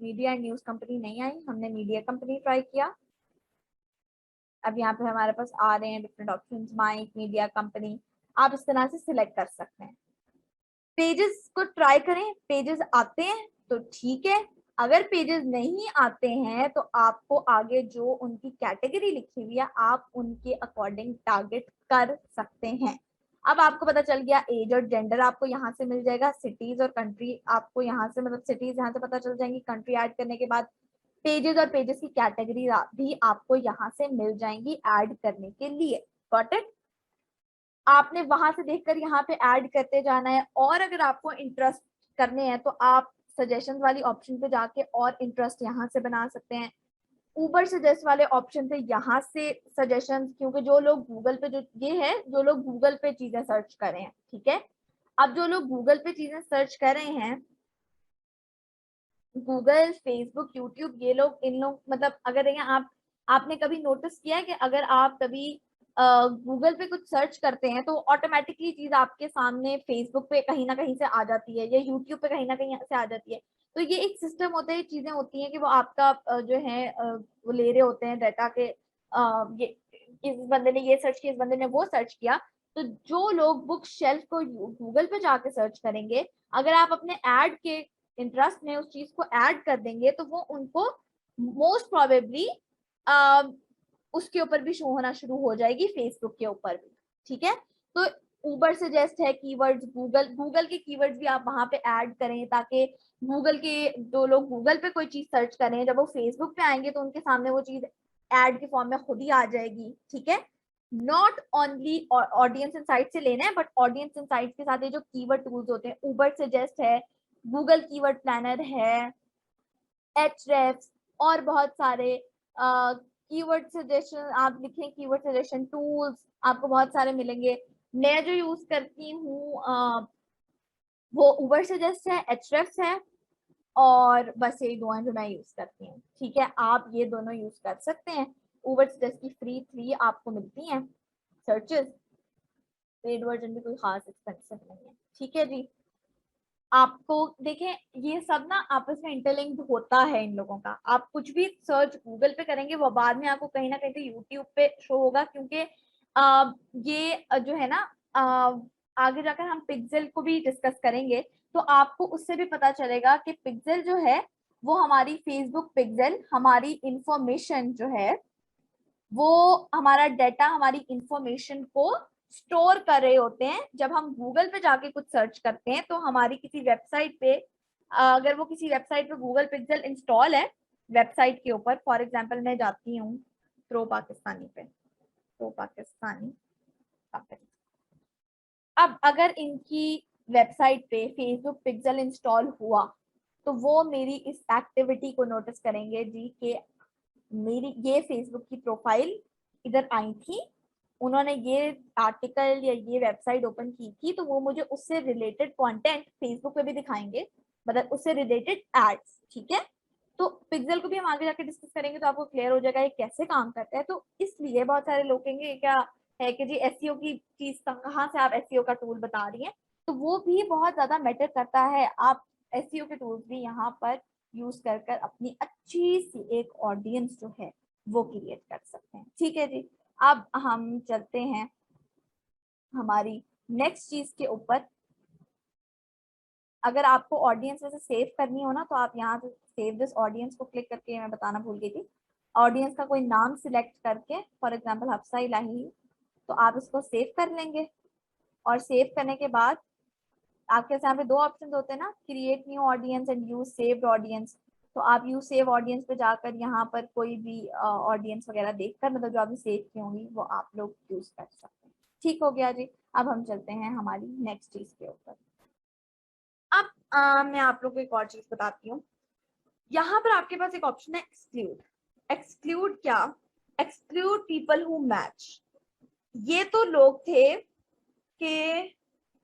मीडिया एंड न्यूज कंपनी नहीं आई, हमने मीडिया कंपनी ट्राई किया। अब यहाँ पे हमारे पास आ रहे हैं different options, mike, media company, आप इस तरह से सिलेक्ट कर सकते हैं। पेजेस को ट्राई करें, पेजेस आते हैं तो ठीक है, अगर पेजेस नहीं आते हैं तो आपको आगे जो उनकी कैटेगरी लिखी हुई है आप उनके अकॉर्डिंग टारगेट कर सकते हैं। अब आपको पता चल गया, एज और जेंडर आपको यहाँ से मिल जाएगा, सिटीज और कंट्री आपको यहाँ से, मतलब सिटीज यहाँ से पता चल जाएंगी, कंट्री ऐड करने के बाद पेजेस और पेजेस की कैटेगरी भी आपको यहाँ से मिल जाएंगी ऐड करने के लिए। Got it? आपने वहां से देखकर यहाँ पे ऐड करते जाना है, और अगर आपको इंटरेस्ट करने हैं तो आप सजेशन वाली ऑप्शन पे जाके और इंटरेस्ट यहाँ से बना सकते हैं। ऊबर सजेस्ट वाले ऑप्शन पे यहाँ से सजेशन, क्योंकि जो लोग गूगल पे, जो ये है जो लोग गूगल पे चीजें सर्च कर रहे हैं, ठीक है, अब जो लोग गूगल पे चीजें सर्च कर रहे हैं, गूगल, फेसबुक, यूट्यूब, ये लोग, इन लोग, मतलब अगर आप आपने कभी नोटिस किया है कि अगर आप कभी गूगल पे कुछ सर्च करते हैं तो ऑटोमेटिकली चीज आपके सामने फेसबुक पे कहीं ना कहीं से आ जाती है या यूट्यूब पे कहीं ना कहीं से आ जाती है। तो ये एक सिस्टम होता है, चीजें होती हैं कि वो आपका जो है वो ले रहे होते हैं डाटा के, ये इस बंदे ने ये सर्च किया, इस बंदे ने वो सर्च किया। तो जो लोग बुक शेल्फ को गूगल पे जाके सर्च करेंगे, अगर आप अपने ऐड के इंटरेस्ट में उस चीज को ऐड कर देंगे तो वो उनको मोस्ट प्रोबेबली उसके ऊपर भी शो होना शुरू हो जाएगी, फेसबुक के ऊपर भी। ठीक है, तो उबर सजेस्ट है कीवर्ड्स, गूगल के कीवर्ड्स भी आप वहां पे ऐड करें ताकि गूगल के जो लोग गूगल पे कोई चीज सर्च करें, जब वो फेसबुक पे आएंगे तो उनके सामने वो चीज एड के फॉर्म में खुद ही आ जाएगी। ठीक है, नॉट ओनली ऑडियंस इनसाइट से लेना है, बट ऑडियंस इनसाइट के साथ ये जो कीवर्ड टूल्स होते हैं, उबर सजेस्ट है, गूगल कीवर्ड प्लानर है, एचरेफ्स और बहुत सारे कीवर्ड सजेशन, आप लिखें कीवर्ड सजेशन टूल्स, आपको बहुत सारे मिलेंगे। मैं जो यूज करती हूँ वो उबर सजेस्ट है, एचरेफ्स है, और बस यही दो हैं जो मैं यूज करती हूँ। ठीक है, आप ये दोनों यूज कर सकते हैं। उबर सजेस्ट की फ्री 3 आपको मिलती हैं सर्चेस, पेड वर्जन भी कोई खास एक्सपेंसिव नहीं है। ठीक है जी, आपको देखें ये सब ना आपस में इंटरलिंक्ड होता है इन लोगों का। आप कुछ भी सर्च गूगल पे करेंगे वो बाद में आपको कहीं ना कहीं तो यूट्यूब पे शो होगा, क्योंकि ये जो है ना, आगे जाकर हम पिक्सेल को भी डिस्कस करेंगे तो आपको उससे भी पता चलेगा कि पिक्सेल जो है वो हमारी फेसबुक पिक्सेल हमारी इंफॉर्मेशन जो है, वो हमारा डाटा, हमारी इंफॉर्मेशन को स्टोर कर रहे होते हैं। जब हम गूगल पे जाके कुछ सर्च करते हैं तो हमारी किसी वेबसाइट पे, अगर वो किसी वेबसाइट पे गूगल पिक्सेल इंस्टॉल है वेबसाइट के ऊपर, फॉर एग्जांपल मैं जाती हूँ प्रो पाकिस्तानी पे, प्रो पाकिस्तानी, अब अगर इनकी वेबसाइट पे फेसबुक पिक्सेल इंस्टॉल हुआ तो वो मेरी इस एक्टिविटी को नोटिस करेंगे जी कि मेरी ये फेसबुक की प्रोफाइल इधर आई थी, उन्होंने ये आर्टिकल या ये वेबसाइट ओपन की थी, तो वो मुझे उससे रिलेटेड कंटेंट फेसबुक पे भी दिखाएंगे, मतलब उससे रिलेटेड एड्स। ठीक है, तो पिक्सेल को भी हम आगे जाके डिस्कस करेंगे तो आपको क्लियर हो जाएगा ये कैसे काम करता है। तो इसलिए बहुत सारे लोग कहेंगे क्या है कि जी एसईओ की चीज कहाँ से आप एसईओ का टूल बता रही हैं, तो वो भी बहुत ज्यादा मैटर करता है। आप एसईओ के टूल्स भी यहाँ पर यूज कर कर अपनी अच्छी सी एक ऑडियंस जो है वो क्रिएट कर सकते हैं। ठीक है जी, अब हम चलते हैं हमारी नेक्स्ट चीज के ऊपर। अगर आपको ऑडियंस वैसे सेव करनी हो ना तो आप यहाँ से सेव दिस ऑडियंस को क्लिक करके, मैं बताना भूल गई थी, ऑडियंस का कोई नाम सिलेक्ट करके, फॉर एग्जांपल हफ्सा इलाही, तो आप इसको सेव कर लेंगे। और सेव करने के बाद आपके यहाँ पे दो ऑप्शन होते हैं ना, create new audience and use saved audience. तो आप यूज सेव ऑडियंस पे जाकर यहाँ पर कोई भी ऑडियंस वगैरह देखकर, मतलब जो आपने सेव की होंगी वो आप लोग यूज कर सकते हैं। ठीक हो गया जी, अब हम चलते हैं हमारी नेक्स्ट चीज के ऊपर। अब मैं आप लोग को एक और चीज बताती हूँ। यहाँ पर आपके पास एक ऑप्शन है एक्सक्लूड। एक्सक्लूड क्या? Exclude people who match. ये तो लोग थे कि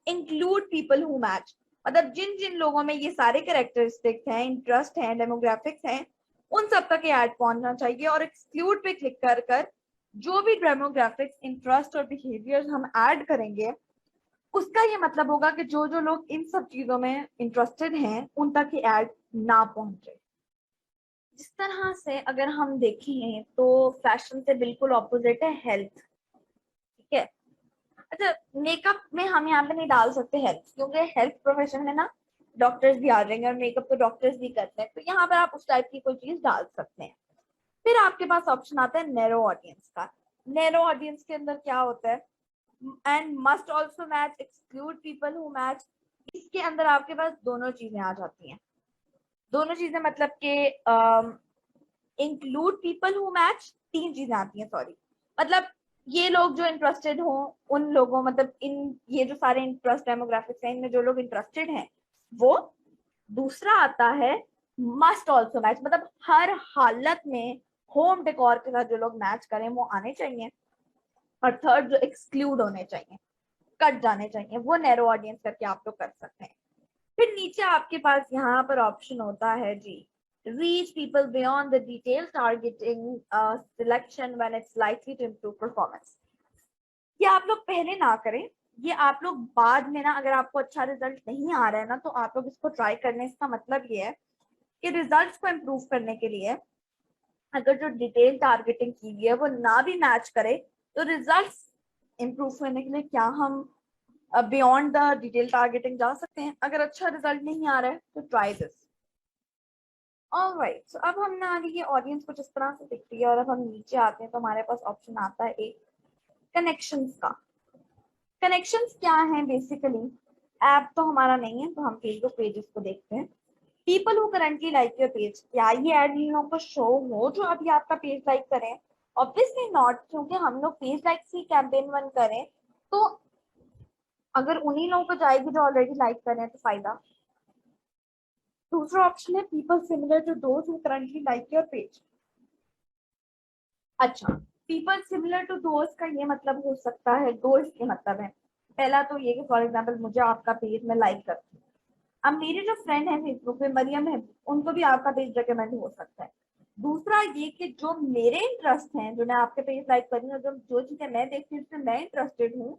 इंक्लूड पीपल हु मैच, मतलब जिन जिन लोगों में ये सारे कैरेक्टरिस्टिक्स हैं, इंटरेस्ट हैं, डेमोग्राफिक्स हैं, उन सब तक ये ऐड पहुंचना चाहिए। और एक्सक्लूड पे क्लिक कर कर जो भी डेमोग्राफिक्स, इंटरेस्ट और बिहेवियर्स हम ऐड करेंगे, उसका ये मतलब होगा कि जो जो लोग इन सब चीजों में इंटरेस्टेड हैं उन तक ये ऐड ना पहुंचे। जिस तरह से अगर हम देखें तो फैशन से बिल्कुल ऑपोजिट है हेल्थ। ठीक है, अच्छा मेकअप में हम यहाँ पे नहीं डाल सकते हेल्थ, क्योंकि हेल्थ प्रोफेशन में ना डॉक्टर्स भी आ जाएंगे और मेकअप तो डॉक्टर्स भी करते हैं, तो यहाँ पर आप उस टाइप की कोई चीज डाल सकते हैं। फिर आपके पास ऑप्शन आता है नैरो ऑडियंस का। नैरो ऑडियंस के अंदर क्या होता है? And must also match, exclude people who match. इसके अंदर आपके पास दोनों चीजें आ जाती हैं। दोनों चीजें मतलब कि इंक्लूड पीपल हु मैच, तीन चीजें आती हैं, सॉरी, मतलब ये लोग जो इंटरेस्टेड हो उन लोगों, मतलब इन ये जो सारे इंटरेस्ट डेमोग्राफिक्स हैं इनमें जो लोग इंटरेस्टेड हैं वो। दूसरा आता है मस्ट ऑल्सो मैच, मतलब हर हालत में होम डेकोर के साथ जो लोग मैच करें वो आने चाहिए। और थर्ड जो एक्सक्लूड होने चाहिए, कट जाने चाहिए, वो नैरो ऑडियंस करके आप लोग कर सकते हैं। फिर नीचे आपके पास यहाँ पर ऑप्शन होता है जी reach people beyond the detailed targeting selection when it's likely to improve performance. ये आप लोग पहले ना करें, ये आप लोग बाद में ना, अगर आपको अच्छा रिजल्ट नहीं आ रहा है ना तो आप लोग इसको ट्राई करने, इसका मतलब ये है कि रिजल्ट्स को इम्प्रूव करने के लिए अगर जो डिटेल टारगेटिंग की हुई है वो ना भी मैच करे तो रिजल्ट्स इम्प्रूव करने के लिए क्या हम बियॉन्ड द डिटेल टारगेटिंग जा सकते हैं? अगर अच्छा रिजल्ट नहीं आ रहा है तो ट्राई दिस। ऑलराइट, सो अब हमने आगे ये ऑडियंस कुछ इस तरह से दिखती है और अब हम नीचे आते हैं तो हमारे पास ऑप्शन आता है एक कनेक्शंस का। कनेक्शंस क्या है? बेसिकली ऐप तो हमारा नहीं है तो हम फेसबुक पेजेस को देखते हैं। People who currently like your page, क्या ये ऐड इन लोगों को शो हो जो अभी आपका पेज लाइक करें? ऑब्वियसली नॉट, क्योंकि हम लोग पेज लाइक की कैंपेन रन करें तो अगर उन्हीं लोगों को जाएगी जो ऑलरेडी लाइक कर रहे हैं तो फायदा। दूसरा ऑप्शन है people similar to those who currently like your page. अच्छा, पीपल सिमिलर टू दोज का ये मतलब हो सकता है, दो इसके मतलब है। पहला तो ये कि फॉर एग्जांपल मुझे आपका पेज में लाइक करती हूँ, अब मेरे जो फ्रेंड है फेसबुक पे मरियम है, उनको भी आपका पेज रिकमेंड हो सकता है। दूसरा ये कि जो मेरे इंटरेस्ट हैं, जो मैं आपके पेज लाइक कर रही हूँ, जो चीजें मैं देखती हूँ जिसमें मैं इंटरेस्टेड हूँ,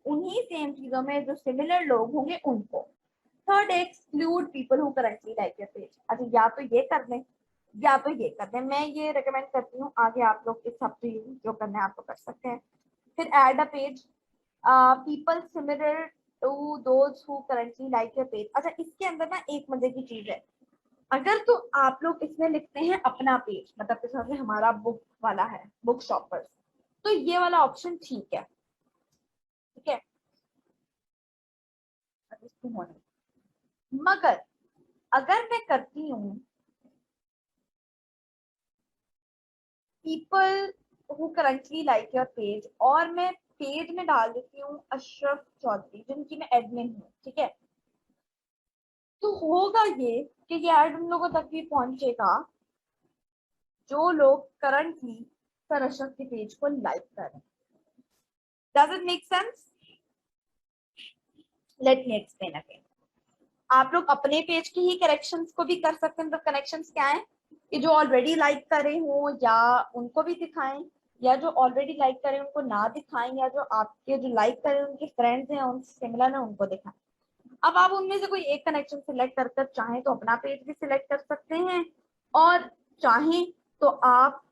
उन्हीं सेम चीजों में जो सिमिलर लोग होंगे उनको। Third, exclude people who currently like your page. अच्छा, या तो ये कर दें या तो ये कर दें, मैं ये रिकमेंड करती हूँ, आगे आप लोग इस हफ्ते जो करना है आप लोग कर सकते हैं। फिर add a page people similar to those who currently like your page. अच्छा, इसके अंदर ना एक मजे की चीज है, अगर तो आप लोग इसमें लिखते हैं अपना पेज, मतलब जैसे हमारा बुक वाला है, बुक शॉपर्स, तो ये वाला ऑप्शन ठीक है, ठीक है, मगर अगर मैं करती हूँ people who currently like your page और मैं पेज में डाल देती हूँ अशरफ चौधरी जिनकी मैं एडमिन हूँ, ठीक है, तो होगा ये कि ये ऐड उन लोगों तक भी पहुंचेगा जो लोग करंटली सर अशरफ के पेज को लाइक कर रहे हैं। Does it make sense? Let me explain again. आप लोग अपने पेज की ही करेक्शंस को भी कर सकते हैं। मतलब कनेक्शंस क्या है कि जो ऑलरेडी लाइक करे हो या उनको भी दिखाएं, या जो ऑलरेडी लाइक करें उनको ना दिखाएं, या जो आपके जो लाइक करें उनके फ्रेंड्स हैं उनसे सिमिलर है उनको दिखाएं। अब आप उनमें से कोई एक कनेक्शन सिलेक्ट कर चाहें तो अपना पेज भी सिलेक्ट कर सकते हैं, और चाहें तो आप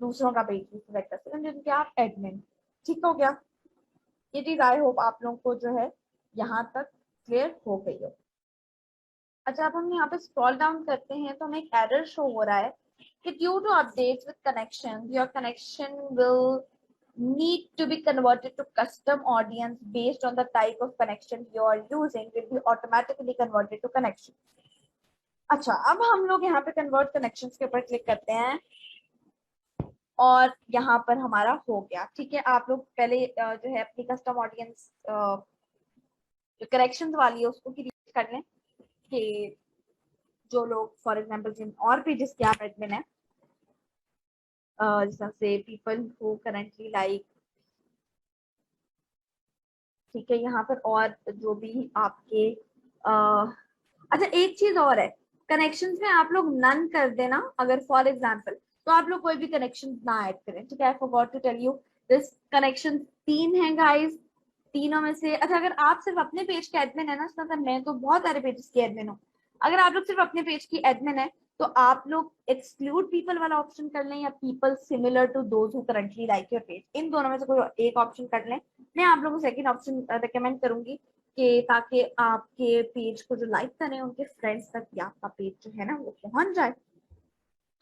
दूसरों का पेज भी सिलेक्ट कर सकते हैं जिनके आप एडमिन। ठीक हो गया? ये चीज आई होप आप लोगों को जो है यहाँ तक क्लियर हो गई हो। अच्छा, अब हम यहाँ पे स्क्रॉल डाउन करते हैं तो हमें एक एरर शो हो रहा है कि due to updates with connection your connection will need to be converted to custom audience based on the type of connection you are using will be automatically converted to connection। अच्छा, अब हम लोग यहाँ पे convert connections के ऊपर click करते हैं और यहाँ पर हमारा हो गया। ठीक है, आप लोग पहले जो है अपनी कस्टम ऑडियंस जो करेक्शंस वाली है उसको क्रिएट कर लें कि जो लोग फॉर एग्जांपल जिन और पेजेस के आप एडमिन है, जैसे पीपल हु करंटली लाइक, ठीक है, यहाँ पर और जो भी आपके अच्छा एक चीज और है, कनेक्शंस में आप लोग नन कर देना अगर फॉर एग्जांपल, तो आप लोग कोई भी कनेक्शन ना ऐड करें। ठीक है, I forgot to tell you this, connection 3 है गाइस, तीनों में से अच्छा अगर आप सिर्फ अपने पेज के एडमिन है ना, मतलब मैं तो बहुत सारे पेजेस की एडमिन हूँ, अगर आप लोग सिर्फ अपने पेज की एडमिन है तो आप लोग एक्सक्लूड पीपल वाला ऑप्शन कर लें या people similar to those who currently like your page, इन दोनों में से कोई एक ऑप्शन कर लें। मैं आप लोगों को सेकंड ऑप्शन रिकमेंड करूंगी कि ताकि आपके पेज को जो लाइक करें उनके फ्रेंड्स तक भी आपका पेज जो है ना वो पहुंच जाए।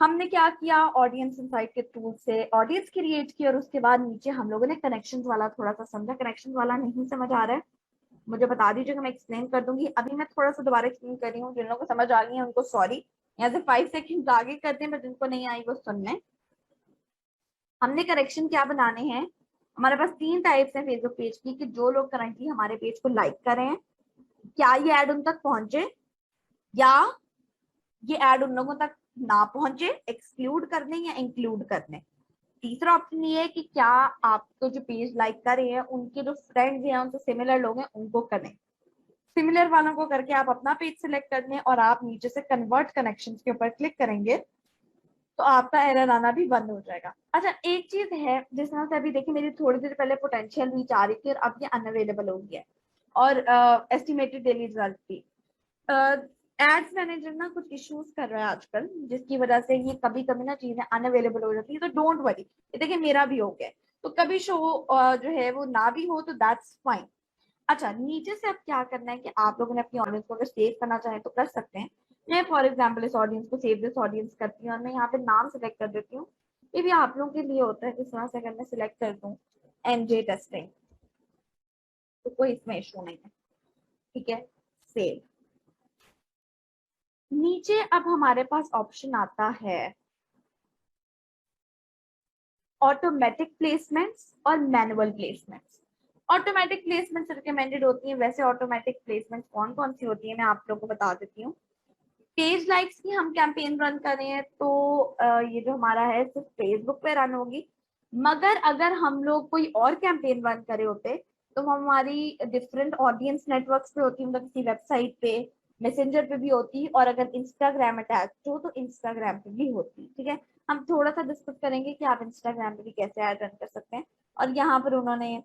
हमने क्या किया, ऑडियंस इनसाइट के टूल से ऑडियंस क्रिएट की और उसके बाद नीचे हम लोगों ने कनेक्शंस वाला थोड़ा सा समझा। कनेक्शन वाला नहीं समझ आ रहा है मुझे बता दीजिएगा, मैं एक्सप्लेन कर दूंगी। अभी मैं थोड़ा सा दोबारा एक्सप्लेन कर रही हूँ, जिन लोगों को समझ आ गई है उनको सॉरी, यहाँ से 5 सेकंड आगे करते हैं, पर जिनको नहीं आई वो सुन लें। हमने करेक्शन क्या बनाने हैं, हमारे पास 3 टाइप्स हैं फेसबुक पेज की कि जो लोग करंटली हमारे पेज को लाइक कर रहे हैं क्या ये ऐड उन तक पहुंचे, या ये ऐड उन लोगों तक ना पहुंचे, एक्सक्लूड कर दें या इंक्लूड कर दें। तीसरा ऑप्शन ये है कि क्या आपको जो पेज लाइक कर रहे हैं उनके जो फ्रेंड्स हैं उनसे सिमिलर लोग हैं उनको करें। सिमिलर वालों को करके आप अपना पेज सिलेक्ट कर लें और आप नीचे से कन्वर्ट कनेक्शंस के ऊपर क्लिक करेंगे तो आपका एरर आना भी बंद हो जाएगा। अच्छा, एक चीज है, जिस तरह से अभी देखिए मेरी थोड़ी देर पहले पोटेंशियल रीच आ रही थी और अब ये अनअवेलेबल हो गया है, और एस्टिमेटेड डेली रिजल्ट भी। एड्स मैनेजर ना कुछ इश्यूज कर रहा है आजकल, जिसकी वजह से ये कभी कभी ना चीजें अनअवेलेबल हो जाती है, तो डोंट वरी, ये देखिए मेरा भी हो गया है। तो कभी शो जो है वो ना भी हो तो दैट्स फाइन। अच्छा, नीचे से अब क्या करना है कि आप लोगों ने अपनी ऑडियंस को अगर सेव करना चाहें तो कर सकते हैं। मैं फॉर एग्जाम्पल इस ऑडियंस को सेव दिस ऑडियंस करती हूँ और मैं यहाँ पे नाम सेलेक्ट कर देती हूँ। ये भी आप लोगों के लिए होता है, किस तरह से अगर मैं सिलेक्ट कर दूँ एनजे टेस्टिंग तो कोई इसमें इशू नहीं है। ठीक है, सेव। नीचे अब हमारे पास ऑप्शन आता है ऑटोमेटिक प्लेसमेंट्स और manual placements. Automatic placements recommended होती हैं, वैसे ऑटोमेटिक प्लेसमेंट्स कौन कौन सी होती है मैं आप लोगों को बता देती हूँ। पेज लाइक्स की हम कैंपेन रन कर रहे हैं तो ये जो हमारा है सिर्फ फेसबुक पे रन होगी। मगर अगर हम लोग कोई और कैंपेन रन करे होते तो हमारी डिफरेंट ऑडियंस नेटवर्क्स पे होती, मतलब किसी वेबसाइट पे, मैसेंजर पे भी होती, और अगर इंस्टाग्राम अटैच हो तो इंस्टाग्राम पे भी होती। ठीक है, हम थोड़ा सा डिस्कस करेंगे कि आप इंस्टाग्राम पे भी कैसे ऐड रन कर सकते हैं। और यहाँ पर उन्होंने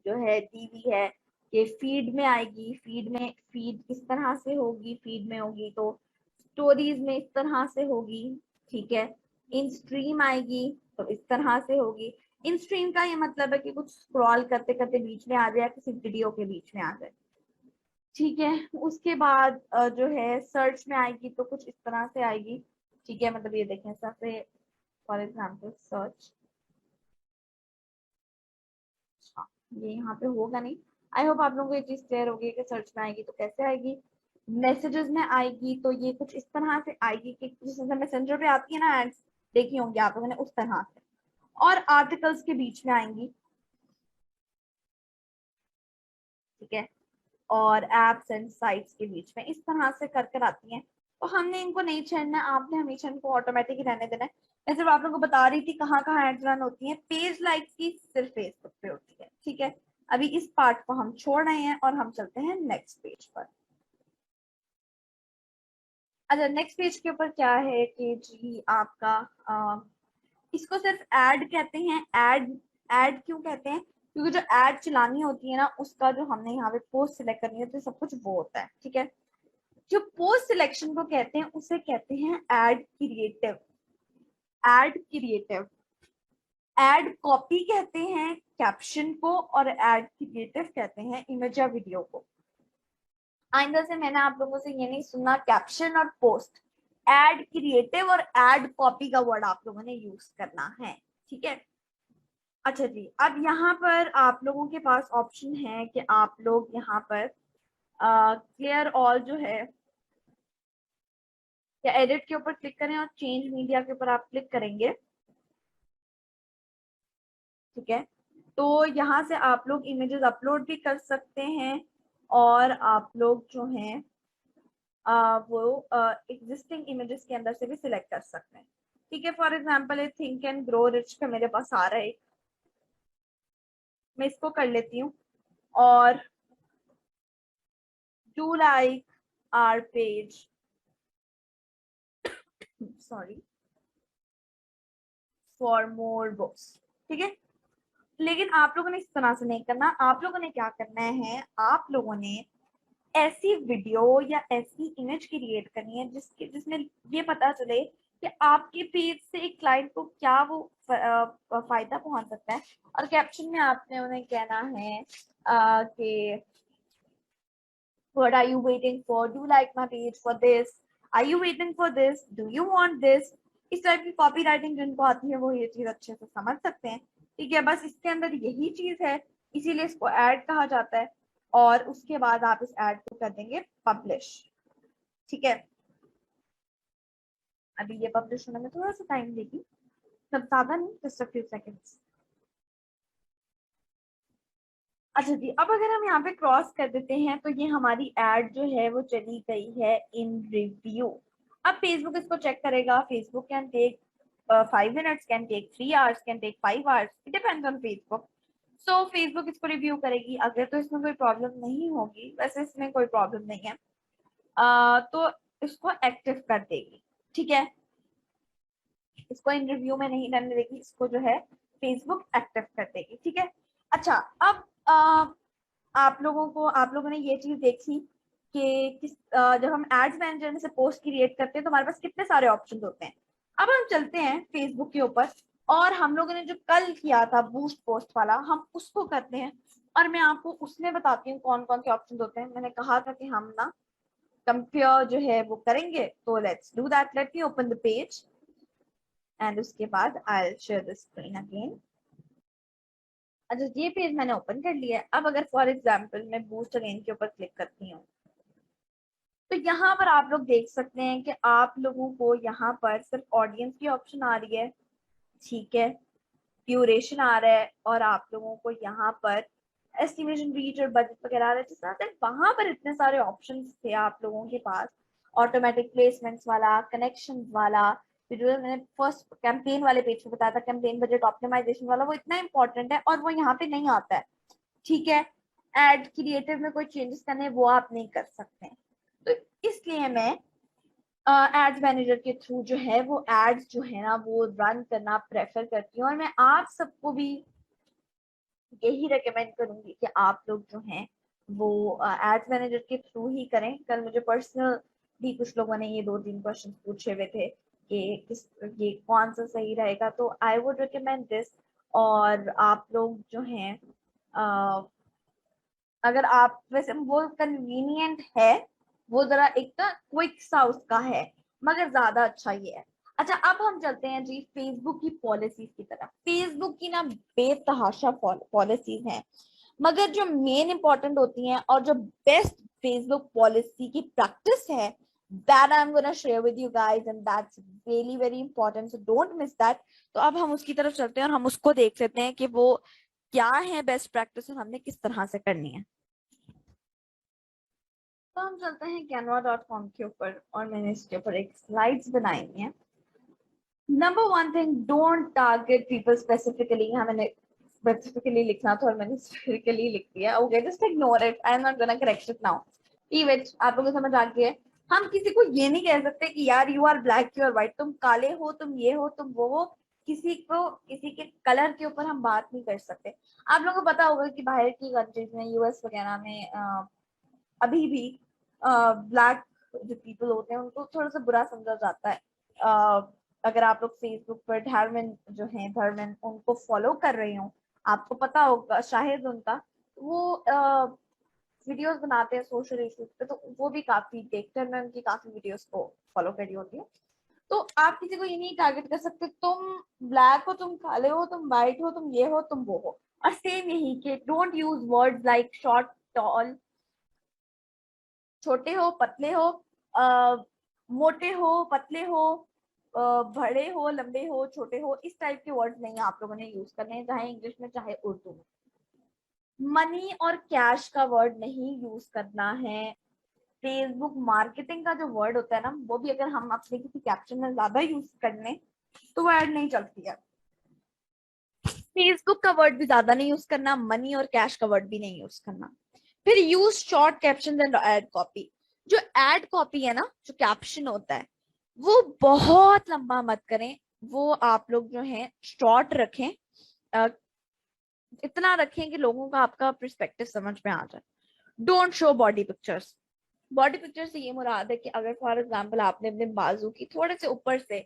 जो है टीवी है कि फीड में आएगी, फीड में, फीड किस तरह से होगी, फीड में होगी तो स्टोरीज में इस तरह से होगी। ठीक है, इन स्ट्रीम आएगी तो इस तरह से होगी। इन स्ट्रीम का ये मतलब है कि कुछ स्क्रॉल करते करते बीच में आ जाए, किसी वीडियो के बीच में आ जाए। ठीक है, उसके बाद जो है सर्च में आएगी तो कुछ इस तरह से आएगी। ठीक है, मतलब ये देखें सबसे, फॉर एग्जाम्पल सर्च, ये यहाँ पे होगा नहीं। आई होप आप लोगों को ये चीज क्लियर होगी कि सर्च में आएगी तो कैसे आएगी। मैसेजेस में आएगी तो ये कुछ इस तरह से आएगी कि जिस तरह मैसेंजर पे आती है ना एड्स, देखी होंगी आप लोगों ने, उस तरह से। और आर्टिकल्स के बीच में आएंगी। ठीक है, और एप्स एंड साइट्स के बीच में इस तरह से कर कर आती हैं। तो हमने इनको नहीं छेड़ना, आपने हमेशा इनको ऑटोमेटिक ही रहने देना है। मैं सिर्फ आप लोगों को बता रही थी कहाँ कहाँ एड्स रन होती हैं। पेज लाइक्स की सिर्फ फेसबुक पे होती है। ठीक है, अभी इस पार्ट को हम छोड़ रहे हैं और हम चलते हैं नेक्स्ट पेज पर। अच्छा, नेक्स्ट पेज के ऊपर क्या है कि जी आपका इसको सिर्फ ऐड कहते हैं। ऐड, ऐड क्यों कहते हैं? क्योंकि जो ऐड चलानी होती है ना, उसका जो हमने यहाँ पे पोस्ट सिलेक्ट करनी होती है, सब कुछ वो होता है। ठीक है, जो पोस्ट सिलेक्शन को कहते हैं उसे कहते हैं add creative. Add creative, add copy कहते हैं कैप्शन को, और ऐड क्रिएटिव कहते हैं इमेज या वीडियो को। आइंदा से मैंने आप लोगों से ये नहीं सुनना कैप्शन और पोस्ट, ऐड क्रिएटिव और ऐड कॉपी का वर्ड आप लोगों ने यूज करना है। ठीक है, अच्छा जी, अब यहाँ पर आप लोगों के पास ऑप्शन है कि आप लोग यहाँ पर क्लियर ऑल जो है या एडिट के ऊपर क्लिक करें और चेंज मीडिया के ऊपर आप क्लिक करेंगे। ठीक है, तो यहाँ से आप लोग इमेजेस अपलोड भी कर सकते हैं और आप लोग जो हैं वो एग्जिस्टिंग इमेजेस के अंदर से भी सिलेक्ट कर सकते हैं। ठीक है, फॉर एग्जांपल ये थिंक एंड ग्रो रिच का मेरे पास आ रहा है, मैं इसको कर लेती हूँ। और do like our page, sorry, for more books. ठीक है, लेकिन आप लोगों ने इस तरह से नहीं करना। आप लोगों ने क्या करना है, आप लोगों ने ऐसी वीडियो या ऐसी इमेज क्रिएट करनी है जिसमें ये पता चले कि आपके पेज से एक क्लाइंट को क्या वो फायदा पहुंच सकता है। और कैप्शन में आपने उन्हें कहना है कि what are you waiting for, do you like my page for this, are you waiting for this, do you want this। इस टाइप की कॉपी राइटिंग जिनको आती है वो ये चीज अच्छे से समझ सकते हैं। ठीक है, बस इसके अंदर यही चीज है, इसीलिए इसको ऐड कहा जाता है। और उसके बाद आप इस ऐड को कर देंगे पब्लिश। ठीक है, अभी ये पब्लिश होने में थोड़ा सा टाइम लेगी, सब ज्यादा नहीं, जस्ट अ फ्यू सेकंड्स। अच्छा जी, अब अगर हम यहाँ पे क्रॉस कर देते हैं तो ये हमारी एड जो है वो चली गई है इन रिव्यू। अब फेसबुक इसको चेक करेगा। Facebook can take 5 minutes, can take 3 hours, can take 5 hours, it depends on Facebook. So Facebook इसको रिव्यू करेगी, अगर तो इसमें कोई प्रॉब्लम नहीं होगी, वैसे इसमें कोई प्रॉब्लम नहीं है, तो इसको एक्टिव कर देगी। ठीक है, इसको इन रिव्यू में नहीं रहने देगी, इसको जो है फेसबुक एक्टिव कर देगी। ठीक है, अच्छा अब आप लोगों ने ये चीज देखी कि जब हम एड्स मैनेजर में से पोस्ट क्रिएट करते हैं तो हमारे पास कितने सारे ऑप्शन होते हैं। अब हम चलते हैं फेसबुक के ऊपर और हम लोगों ने जो कल किया था बूस्ट पोस्ट वाला, हम उसको करते हैं और मैं आपको उसमें बताती हूँ कौन कौन से ऑप्शन होते हैं। मैंने कहा था कि हम ना कंपेयर जो है वो करेंगे, तो let's do that. Let me open the page and उसके बाद I will share the screen again. अच्छा, ये पेज मैंने ओपन कर लिया है। अब अगर फॉर एग्जांपल मैं बूस्ट अगेन के ऊपर क्लिक करती हूँ तो यहाँ पर आप लोग देख सकते हैं कि आप लोगों को यहाँ पर सिर्फ ऑडियंस की ऑप्शन आ रही है। ठीक है, ड्यूरेशन आ रहा है और आप लोगों को यहाँ पर एस्टिमेशन रीच और बजट वगैरह आ रहा है। जिस तरह से वहां पर इतने सारे ऑप्शंस थे आप लोगों के पास, ऑटोमेटिक प्लेसमेंट्स वाला, कनेक्शन वाला, फिर जो मैंने फर्स्ट कैंपेन वाले पेज पे बताया था कैंपेन बजट ऑप्टिमाइजेशन वाला, वो इतना इंपॉर्टेंट है और वो यहाँ पे नहीं आता है। ठीक है, एड क्रिएटिव में कोई चेंजेस करने हैं, वो आप नहीं कर सकते। तो इसलिए मैं एड्स मैनेजर के थ्रू जो है वो एड्स जो है ना वो रन करना प्रेफर करती हूँ। और मैं आप सबको भी यही रेकमेंड करूंगी कि आप लोग जो हैं वो एड्स मैनेजर के थ्रू ही करें। कल मुझे पर्सनल भी कुछ लोगों ने ये 2-3 क्वेश्चन पूछे हुए थे कि किस ये कौन सा सही रहेगा, तो आई वुड रिकमेंड दिस। और आप लोग जो हैं अगर आप वैसे वो कन्वीनियंट है, वो जरा एक ना क्विक सा उसका है, मगर ज्यादा अच्छा ये है। अच्छा, अब हम चलते हैं जी फेसबुक की पॉलिसीज की तरफ। फेसबुक की ना बेतहाशा पॉलिसीज हैं, मगर जो मेन इंपॉर्टेंट होती हैं और जो बेस्ट फेसबुक पॉलिसी की प्रैक्टिस है, that I'm gonna share with you guys and that's really very important, so don't miss that। तो अब हम उसकी तरफ चलते हैं और हम उसको देख लेते हैं कि वो क्या है बेस्ट प्रैक्टिस और हमने किस तरह से करनी है। तो हम चलते हैं canva.com के ऊपर और मैंने इसके ऊपर एक स्लाइड्स बनाई हुई है। Number one thing, don't target people specifically. यहाँ मैंने स्पेसिफिकली लिखना था और मैंने स्पेसिफिकली लिख दिया। Okay, just ignore it, I am not gonna correct it now. ईवेट आप लोगों को समझ आ गया है। हम किसी को ये नहीं कह सकते कि यार you are black, you are white, तुम काले हो, तुम ये हो, तुम वो हो। किसी को किसी के कलर के ऊपर हम बात नहीं कर सकते। आप लोगों को पता होगा कि बाहर की कंट्रीज में, यूएस वगैरह में अभी भी ब्लैक जो पीपल होते हैं उनको थोड़ा सा बुरा समझा जाता है। अगर आप लोग फेसबुक पर धर्मेन जो है धर्मेन उनको फॉलो कर रहे हो, आपको पता होगा शायद उनका वो वीडियोस बनाते हैं सोशल इश्यूज पे, तो वो भी काफी देखते हैं। मैं उनकी काफी वीडियोस को फॉलो करी होती हूँ। तो आप किसी को ये नहीं टारगेट कर सकते तुम ब्लैक हो, तुम काले हो, तुम व्हाइट हो, तुम ये हो, तुम वो हो। और सेम यही कि don't use words like short, tall, छोटे हो, पतले हो, मोटे हो, पतले हो, बड़े हो, लंबे हो, छोटे हो, इस टाइप के वर्ड्स नहीं आप लोगों ने यूज करने हैं, चाहे इंग्लिश में चाहे उर्दू में। मनी और कैश का वर्ड नहीं यूज करना है। फेसबुक मार्केटिंग का जो वर्ड होता है ना, वो भी अगर हम अपने किसी कैप्शन में ज्यादा यूज कर लें तो वो ऐड नहीं चलती है। फेसबुक का वर्ड भी ज्यादा नहीं यूज करना, मनी और कैश का वर्ड भी नहीं यूज करना। फिर use short caption and ad copy. जो एड कॉपी है ना, जो कैप्शन होता है, वो बहुत लंबा मत करें। वो आप लोग जो है शॉर्ट रखें, अ, इतना रखें कि लोगों का आपका पर्सपेक्टिव समझ में आ जाए। Don't show body pictures. Body picture से ये मुराद है कि अगर फॉर एग्जाम्पल आपने अपने बाजू की थोड़े से ऊपर से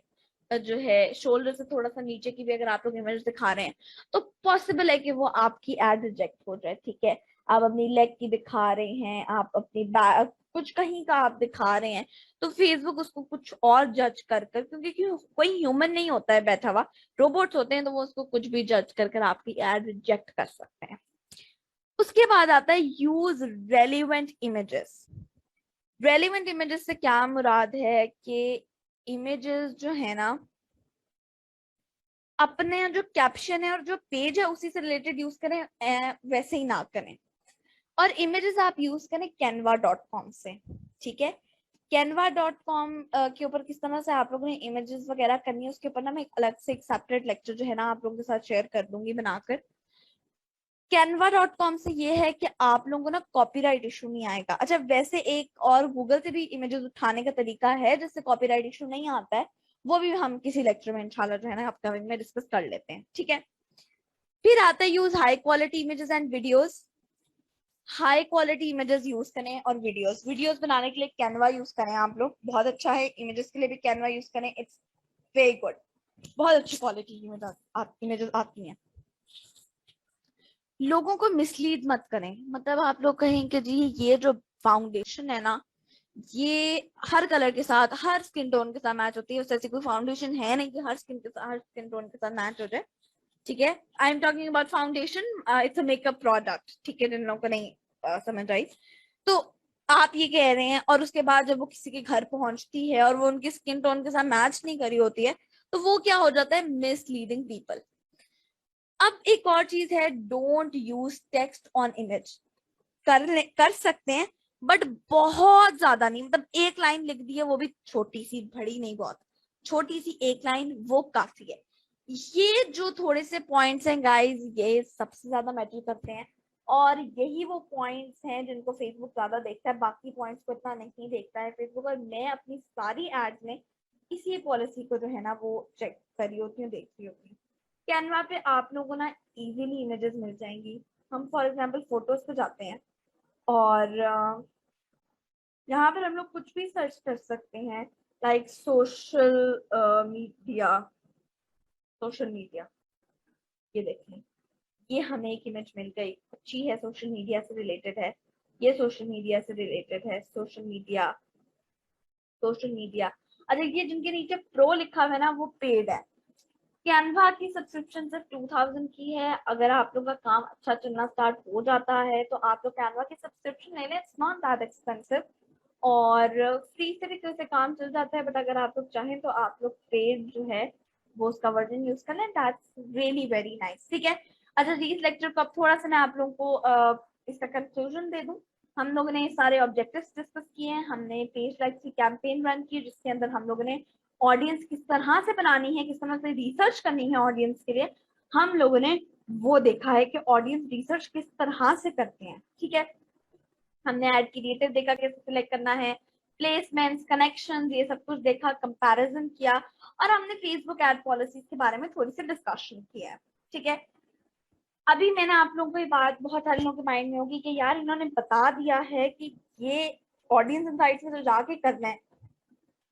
जो है शोल्डर से थोड़ा सा नीचे की भी अगर आप लोग इमेज दिखा रहे हैं, तो पॉसिबल है कि वो आपकी एड रिजेक्ट हो जाए। ठीक है, आप अपनी लेग की दिखा रहे हैं, आप अपनी बैक कुछ कहीं का आप दिखा रहे हैं, तो फेसबुक उसको कुछ और जज कर कर, क्योंकि कोई ह्यूमन नहीं होता है बैठा हुआ, रोबोट्स होते हैं, तो वो उसको कुछ भी जज कर कर आपकी एड रिजेक्ट कर सकते हैं। उसके बाद आता है use relevant images. Relevant images से क्या मुराद है कि इमेजेस जो है ना अपने जो कैप्शन है और जो पेज है उसी से रिलेटेड यूज करें, वैसे ही ना करें। और इमेजेस आप यूज करें canva.com से। ठीक है, canva.com के ऊपर किस तरह से आप लोगों ने इमेजेस वगैरह करनी है उसके ऊपर ना मैं एक अलग से एक सेपरेट लेक्चर जो है ना आप लोगों के साथ शेयर कर दूंगी बनाकर। canva.com से ये है कि आप लोगों को ना कॉपीराइट इशू नहीं आएगा। अच्छा, वैसे एक और गूगल से भी इमेजेस उठाने का तरीका है जिससे कॉपीराइट इशू नहीं आता है, वो भी हम किसी लेक्चर में इंशाल्लाह जो है ना अपकमिंग में डिस्कस कर लेते हैं, ठीक है। फिर आता है use high quality images and videos. High quality images use करें और वीडियोस बनाने के लिए कैनवा यूज करें आप लोग, बहुत अच्छा है। इमेजेस के लिए भी कैनवा यूज करें, इट्स वेरी गुड, बहुत अच्छी क्वालिटी की इमेजेस आती हैं। लोगों को मिसलीड मत करें, मतलब आप लोग कहें कि जी ये जो फाउंडेशन है ना, ये हर कलर के साथ, हर स्किन टोन के साथ मैच होती है, उस ऐसी कोई फाउंडेशन है नहीं कि हर स्किन टोन के साथ मैच हो जाए, ठीक है। I am talking about foundation, it's a makeup product, ठीक है, जिन लोगों को नहीं समझ आई। तो आप ये कह रहे हैं और उसके बाद जब वो किसी के घर पहुंचती है और वो उनकी स्किन टोन के साथ मैच नहीं करी होती है, तो वो क्या हो जाता है, मिसलीडिंग पीपल। अब एक और चीज है, don't use text on image. कर सकते हैं बट बहुत ज्यादा नहीं, मतलब एक लाइन लिख दी है, वो भी छोटी सी, बड़ी नहीं, बहुत छोटी सी एक लाइन, वो काफी है। ये जो थोड़े से पॉइंट्स हैं गाइस, ये सबसे ज्यादा मैटर करते हैं, और यही वो पॉइंट्स हैं जिनको फेसबुक ज्यादा देखता है, बाकी पॉइंट्स को इतना नहीं देखता है फेसबुक। और मैं अपनी सारी एड्स में इसी पॉलिसी को जो है ना वो चेक करी होती हूँ, देखती होती हूँ। कैनवा पे आप लोगों को ना इजीली इमेजेस मिल जाएंगी। हम फॉर एग्जांपल फोटोज पे जाते हैं और यहाँ पर हम लोग कुछ भी सर्च कर सकते हैं, लाइक मीडिया सोशल मीडिया। ये देखें, ये हमें एक इमेज मिल गई, अच्छी है, सोशल मीडिया से रिलेटेड है, ये सोशल मीडिया से रिलेटेड है, सोशल मीडिया। और देखिए जिनके नीचे प्रो लिखा हुआ है ना, वो पेड है। कैनवा की सब्सक्रिप्शन सिर्फ 2000 की है। अगर आप लोग का काम अच्छा चलना स्टार्ट हो जाता है तो आप लोग कैनवा की सब्सक्रिप्शन ले लें, इट्स नॉट दैट एक्सपेंसिव, और फ्री से भी कैसे काम चल जाता है। बट अगर आप लोग चाहें तो आप लोग पेड जो है वो उसका वर्जन यूज कर लें, दैट्स रियली वेरी नाइस, ठीक है। अच्छा जी, इस लेक्चर को अब थोड़ा सा मैं आप लोगों को इसका कंक्लूजन दे दूं। हम लोगों ने सारे ऑब्जेक्टिव्स डिस्कस किए हैं, हमने पेज लाइक की कैंपेन रन की जिसके अंदर हम लोगों ने ऑडियंस किस तरह से बनानी है, किस तरह से रिसर्च करनी है ऑडियंस के लिए, हम लोगों ने वो देखा है कि ऑडियंस रिसर्च किस तरह से करते हैं, ठीक है। हमने एड क्रिएटिव देखा कैसे सिलेक्ट करना है, प्लेसमेंट्स, कनेक्शंस, ये सब कुछ देखा, कंपैरिजन किया, और हमने फेसबुक एड पॉलिसीज के बारे में थोड़ी सी डिस्कशन किया है, ठीक है। अभी मैंने आप लोगों को ये बात बहुत सारे लोगों के माइंड में होगी कि यार इन्होंने बता दिया है कि ये ऑडियंस इनसाइट्स में तो जाके करना है,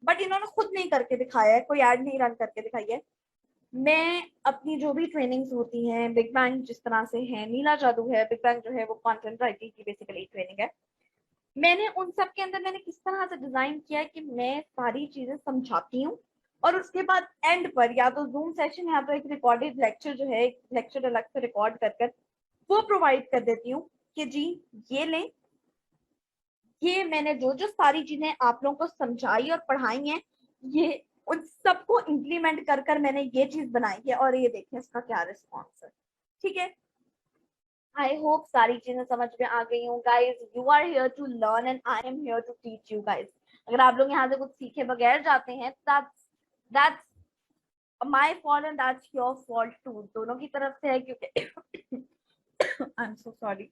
बट इन्होंने खुद नहीं करके दिखाया है, कोई एड नहीं रन करके दिखाई है। मैं अपनी जो भी ट्रेनिंग्स होती हैं, बिग बैंग जिस तरह से है, नीला जादू है, बिग बैंग जो है वो कंटेंट राइटिंग की बेसिकली ट्रेनिंग है, मैंने उन सब के अंदर मैंने किस तरह से डिजाइन किया है कि मैं सारी चीजें समझाती हूँ, और उसके बाद एंड पर या तो जूम सेशन या तो एक रिकॉर्डेड लेक्चर जो है, लेक्चर अलग से रिकॉर्ड कर कर वो प्रोवाइड कर देती हूँ कि जी ये लें, ये मैंने जो जो सारी चीजें आप लोगों को समझाई और पढ़ाई हैं, ये उन सबको इम्प्लीमेंट कर कर मैंने ये चीज बनाई है, और ये देखें इसका क्या रिस्पॉन्स है, ठीक है। आई होप सारी चीजें समझ में आ गई हूँ guys. You are here to learn and I am here to teach you guys. अगर आप लोग यहाँ से कुछ सीखे बगैर जाते हैं, that's my fault and that's your fault too, दोनों की तरफ से है, क्योंकि आई एम सो सॉरी।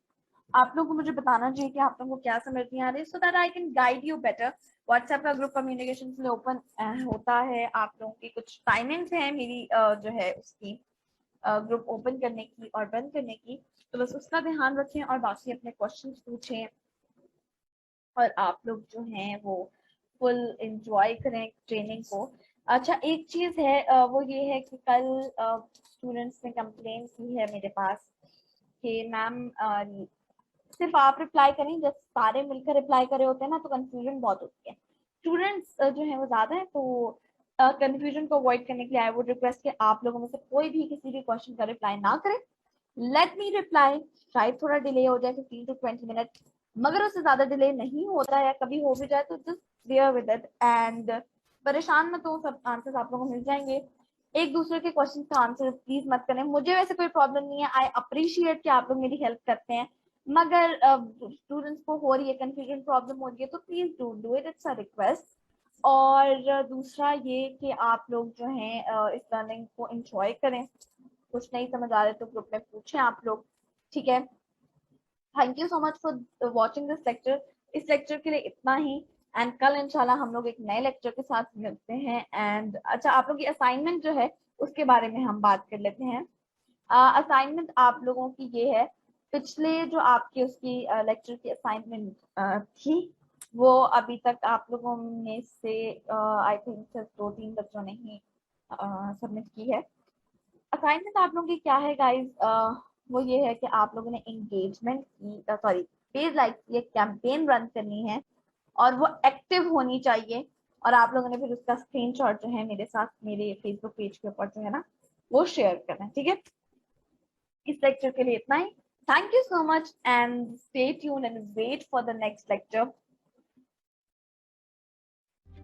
आप लोग को मुझे बताना चाहिए कि आप लोगों को क्या समझ नहीं आ रही, so that I can guide you better. WhatsApp का ग्रुप कम्युनिकेशन के लिए ओपन होता है, आप लोगों की कुछ टाइमिंग्स है मेरी जो है उसकी ग्रुप ओपन करने की और बंद करने की, तो बस उसका ध्यान रखें और बाकी अपने क्वेश्चंस पूछें, और आप लोग जो हैं वो फुल एंजॉय करें ट्रेनिंग को। अच्छा एक चीज है, वो ये है कि कल स्टूडेंट्स ने कंप्लेन की है मेरे पास कि मैम सिर्फ आप रिप्लाई करें, जब सारे मिलकर रिप्लाई करे होते हैं ना तो कंफ्यूजन बहुत होती है, स्टूडेंट्स जो है वो ज्यादा है, तो कंफ्यूजन को अवॉइड करने के लिए आई वुड रिक्वेस्ट कि आप लोगों में से कोई भी किसी भी क्वेश्चन का रिप्लाई ना करे, लेट मी रिप्लाई। शायद थोड़ा डिले हो जाए, 15 to 20 मिनट, मगर उससे ज्यादा डिले नहीं होता है, कभी हो भी जाए तो just bear with it, and परेशान मत हो, सब आंसर्स आप लोगों को मिल जाएंगे। एक दूसरे के क्वेश्चन का आंसर प्लीज मत करें, मुझे वैसे कोई प्रॉब्लम नहीं है, आई अप्रिशिएट कि आप लोग मेरी हेल्प करते हैं, मगर स्टूडेंट्स को हो रही है कंफ्यूजन, प्रॉब्लम हो रही है, तो please do it, it's a request. और दूसरा ये कि आप लोग जो हैं इस लर्निंग को एंजॉय करें, कुछ नहीं समझ आ रहे तो ग्रुप में पूछें आप लोग, ठीक है, thank you so much for watching this lecture. इस लेक्चर के लिए इतना ही, एंड कल इंशाल्लाह हम लोग एक नए लेक्चर के साथ मिलते हैं। एंड अच्छा, आप लोग की असाइनमेंट जो है उसके बारे में हम बात कर लेते हैं। असाइनमेंट आप लोगों की ये है, पिछले जो आपके उसकी लेक्चर की असाइनमेंट थी, वो अभी तक आप लोगों में से आई थिंक सिर्फ 2-3 बच्चों ने ही सबमिट की है। असाइनमेंट आप लोगों की क्या है गाइस, वो ये है कि आप लोगों ने एंगेजमेंट की, सॉरी, पेज लाइक की एक कैंपेन रन करनी है और वो एक्टिव होनी चाहिए। और आप लोगों ने फिर उसका स्क्रीनशॉट जो है मेरे साथ मेरे फेसबुक पेज के ऊपर जो है ना वो शेयर करना है, ठीक है। इस लेक्चर के लिए इतना ही। Thank you so much and stay tune and wait for the next lecture.